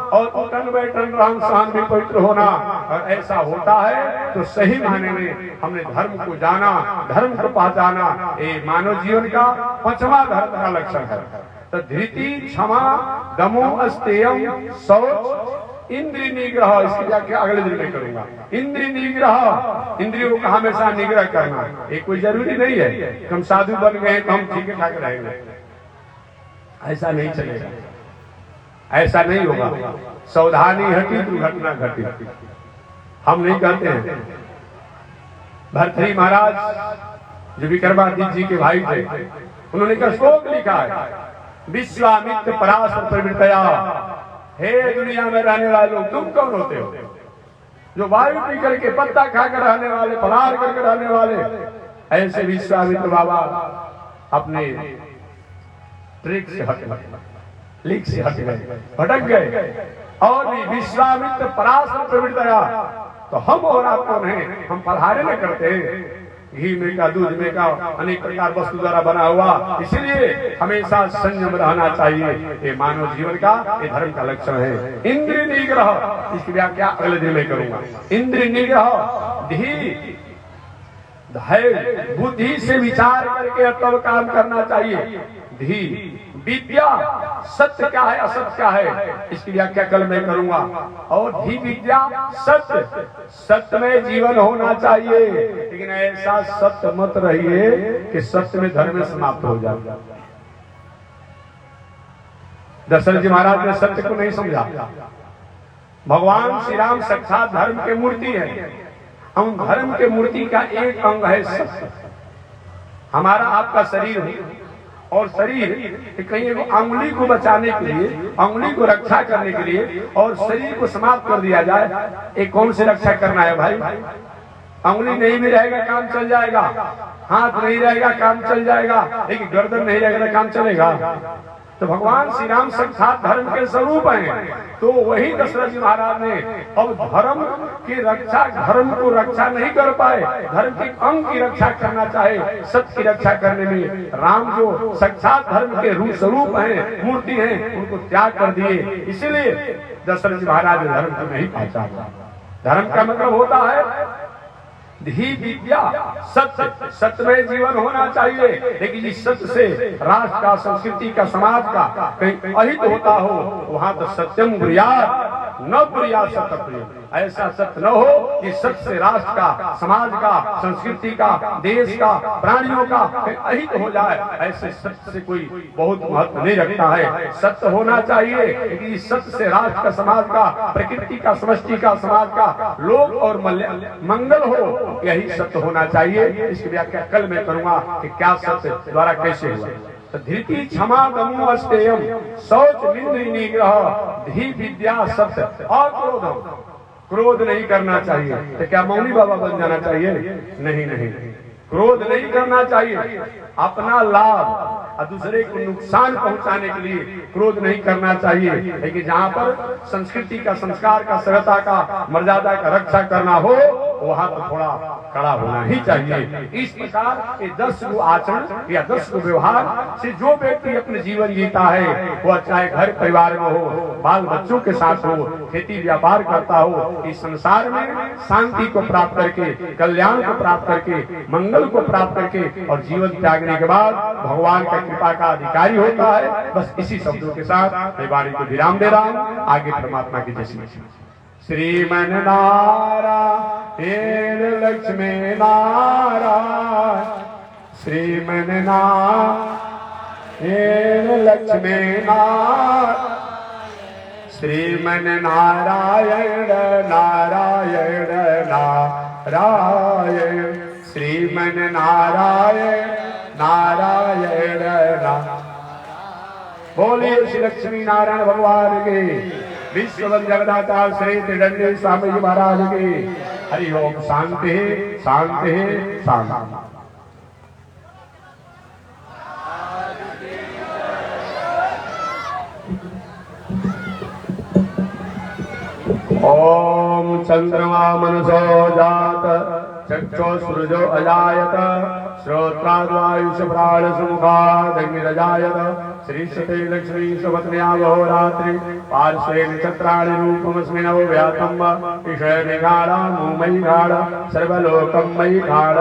और उठन बैठन रहन सहन भी पवित्र होना। और ऐसा होता है तो सही मायने में हमने धर्म को जाना, धर्म को पहचाना। ये मानव जीवन का पांचवा धर्म का लक्षण है। तो धृति क्षमा दमो अस्तेयम शौच इंद्रिय निग्रह। इसकी व्याख्या अगले दिन में करूंगा। इंद्रिय निग्रह, इंद्रियों का हमेशा निग्रह करना। ये कोई जरूरी नहीं है कि हम साधु बन गए तो हम ठीक ठाक रहेंगे, ऐसा नहीं चलेगा, ऐसा नहीं होगा। सावधानी हटी दुर्घटना घटी, हम नहीं कहते हैं। भर्तृहरि महाराज जो विक्रमादित्य जी के भाई थे, उन्होंने का श्लोक लिखा है, विश्वामित्र पराशर प्रवृत्तया। हे दुनिया में रहने वाले लोग, तुम कौन होते हो? जो वायु पी करके, पत्ता खाकर रहने वाले, फलाहार करके रहने वाले। ऐसे विश्वामित्र बाबा अपने ट्रिक से हट गए, लीक से हट गए, भटक गए। और भी विश्वामित्र पराशर प्रवृत्तया। तो हम और आप कौन हैं? हम फलाहार न करते हैं, घी में का, दूध में का, अनेक प्रकार वस्तु द्वारा बना हुआ। इसलिए हमेशा संयम रहना चाहिए। ये मानव जीवन का, ये धर्म का लक्षण है। इंद्रिय निग्रह, इसकी व्याख्या अगले दिन में करूंगा। इंद्रिय निग्रह, धी धैर्य, बुद्धि से विचार करके तब काम करना चाहिए। धी विद्या, सत्य क्या है असत्य क्या है, इसकी व्याख्या कल मैं करूंगा। और धी विद्या सत्य, सत्य में जीवन होना चाहिए। लेकिन ऐसा सत्य मत रहिए कि सत्य में धर्म समाप्त हो जाए। दशरथ जी महाराज ने सत्य को नहीं समझा। भगवान श्री राम साक्षात धर्म के मूर्ति है। हम धर्म के मूर्ति का एक अंग है सत्य। हमारा आपका शरीर है और शरीर कहीं अंगुली को बचाने के लिए, अंगुली को रक्षा करने के लिए और शरीर को समाप्त कर दिया जाए। एक कौन सी रक्षा करना है भाई? अंगुली नहीं भी रहेगा काम चल जाएगा, हाथ नहीं रहेगा काम चल जाएगा, लेकिन गर्दन नहीं रहेगा तो काम चलेगा। तो भगवान श्री राम साक्षात धर्म के स्वरूप हैं। तो वही दशरथ जी महाराज ने अब धर्म की रक्षा, धर्म को रक्षा नहीं कर पाए, धर्म के अंग की रक्षा करना चाहे, सत्य की रक्षा करने में राम जो साक्षात धर्म के रूप स्वरूप हैं, मूर्ति हैं, उनको त्याग कर दिए। इसीलिए दशरथ जी महाराज ने धर्म को नहीं पहचाना। धर्म का मतलब होता है धी विद्या सत्य, सत्य में जीवन होना चाहिए। लेकिन इस सत्य से राष्ट्र का, संस्कृति का, समाज का कहीं अहित होता हो, वहां तो सत्यम ब्रियात न ब्रिया सत्य प्रिय। ऐसा सत्य न हो कि सत्य से राष्ट्र का, समाज का, संस्कृति का, देश का, प्राणियों का कहीं अहित हो जाए। ऐसे सत्य से कोई बहुत महत्व नहीं रखता है। सत्य होना चाहिए, लेकिन इस सत्य से राष्ट्र का, समाज का, प्रकृति का, समष्टि का, समाज का लोक और मंगल हो, यही सत्य होना चाहिए। इसकी व्याख्या कल मैं करूंगा कि क्या सत्य द्वारा कैसे हुआ। तो धृति क्षमा दमो अस्तेयम शौच इंद्रिय निग्रह धी विद्या सत्य अक्रोधम। क्रोध नहीं करना चाहिए। तो क्या मौनी बाबा बन जाना चाहिए? नहीं नहीं, क्रोध नहीं करना चाहिए। अपना लाभ और दूसरे को नुकसान पहुंचाने के लिए क्रोध नहीं करना चाहिए। लेकिन जहाँ पर संस्कृति का, संस्कार का, सभ्यता का, मर्यादा का रक्षा करना हो, वहाँ तो थोड़ा कड़ा होना ही चाहिए। इस प्रकार ये 10 गो आचरण या 10 गो व्यवहार से जो व्यक्ति अपने जीवन जीता है, वह चाहे घर परिवार में हो, बाल बच्चों के साथ हो, खेती व्यापार करता हो, इस संसार में शांति को प्राप्त करके, कल्याण को प्राप्त करके, मंगल को प्राप्त करके और जीवन त्यागने के बाद भगवान का कृपा का अधिकारी होता है। बस इसी शब्दों के साथ मैं वाणी को विराम दे रहा हूं। आगे परमात्मा की जय। श्रीमन नारायण लक्ष्मी नारायण, श्रीमन नारायण लक्ष्मी नारायण, श्रीमन नारायण नारायण नारायण, श्रीमन नारायण नारायण नारायण। बोलिए श्री लक्ष्मी नारायण भगवान के, विश्व जगन्नाथ श्री त्रिदंडी स्वामी जी महाराज की। हरि ओम। शांति शांति शांति। ओम चंद्रमा मनसो जात, चक्षो सूर्यो अजायत, श्रोत्राद्वायुष प्राण सुमुखादग्निरजायत, श्रीशते लक्ष्मी सुपत्न्या बहुरात्रि पार्श्वे नक्षत्राणि रूपमस्मि नवो व्यातम् ईश्वर निगाढ मुमयि गाढ सर्वलोकं मयि गाढ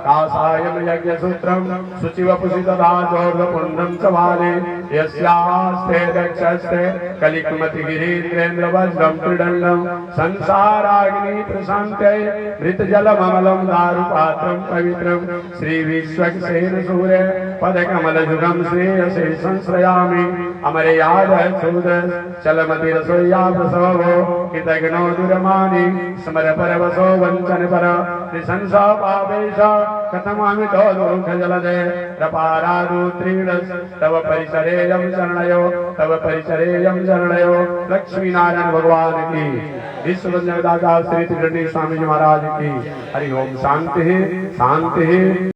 कासायं यज्ञसूत्रं शुचिवपुषि तथा चोर्धपुण्डं च भाले यस्यास्ते दक्षस्ते कलिकुमतिगिरीन्द्रेन्द्रवज्रं त्रिदण्डं संसाराग्नि प्रशान्त्यै मृतजलममलं दारुपात्रं पवित्रं श्रीविश्वक्सेन सूर्य पदकमलयुगं श्रेयसे संश्रयामि अमरेयाद सूद चलमतिरसोया प्रसवो कृतघ्नो दुरमानि स्मर परवसो वञ्चन पर त्रिशंसा पापेश कथमामितो दुःखजलदे रपारादुत्रीणस् तव परिचरेयं शरणयो तव परिचरेयं शरणयो। लक्ष्मी नारायण भगवान की, विश्व जगन्नाथ श्री त्रिदंडी स्वामी जी महाराज की। हरि ओम। शांति शांति।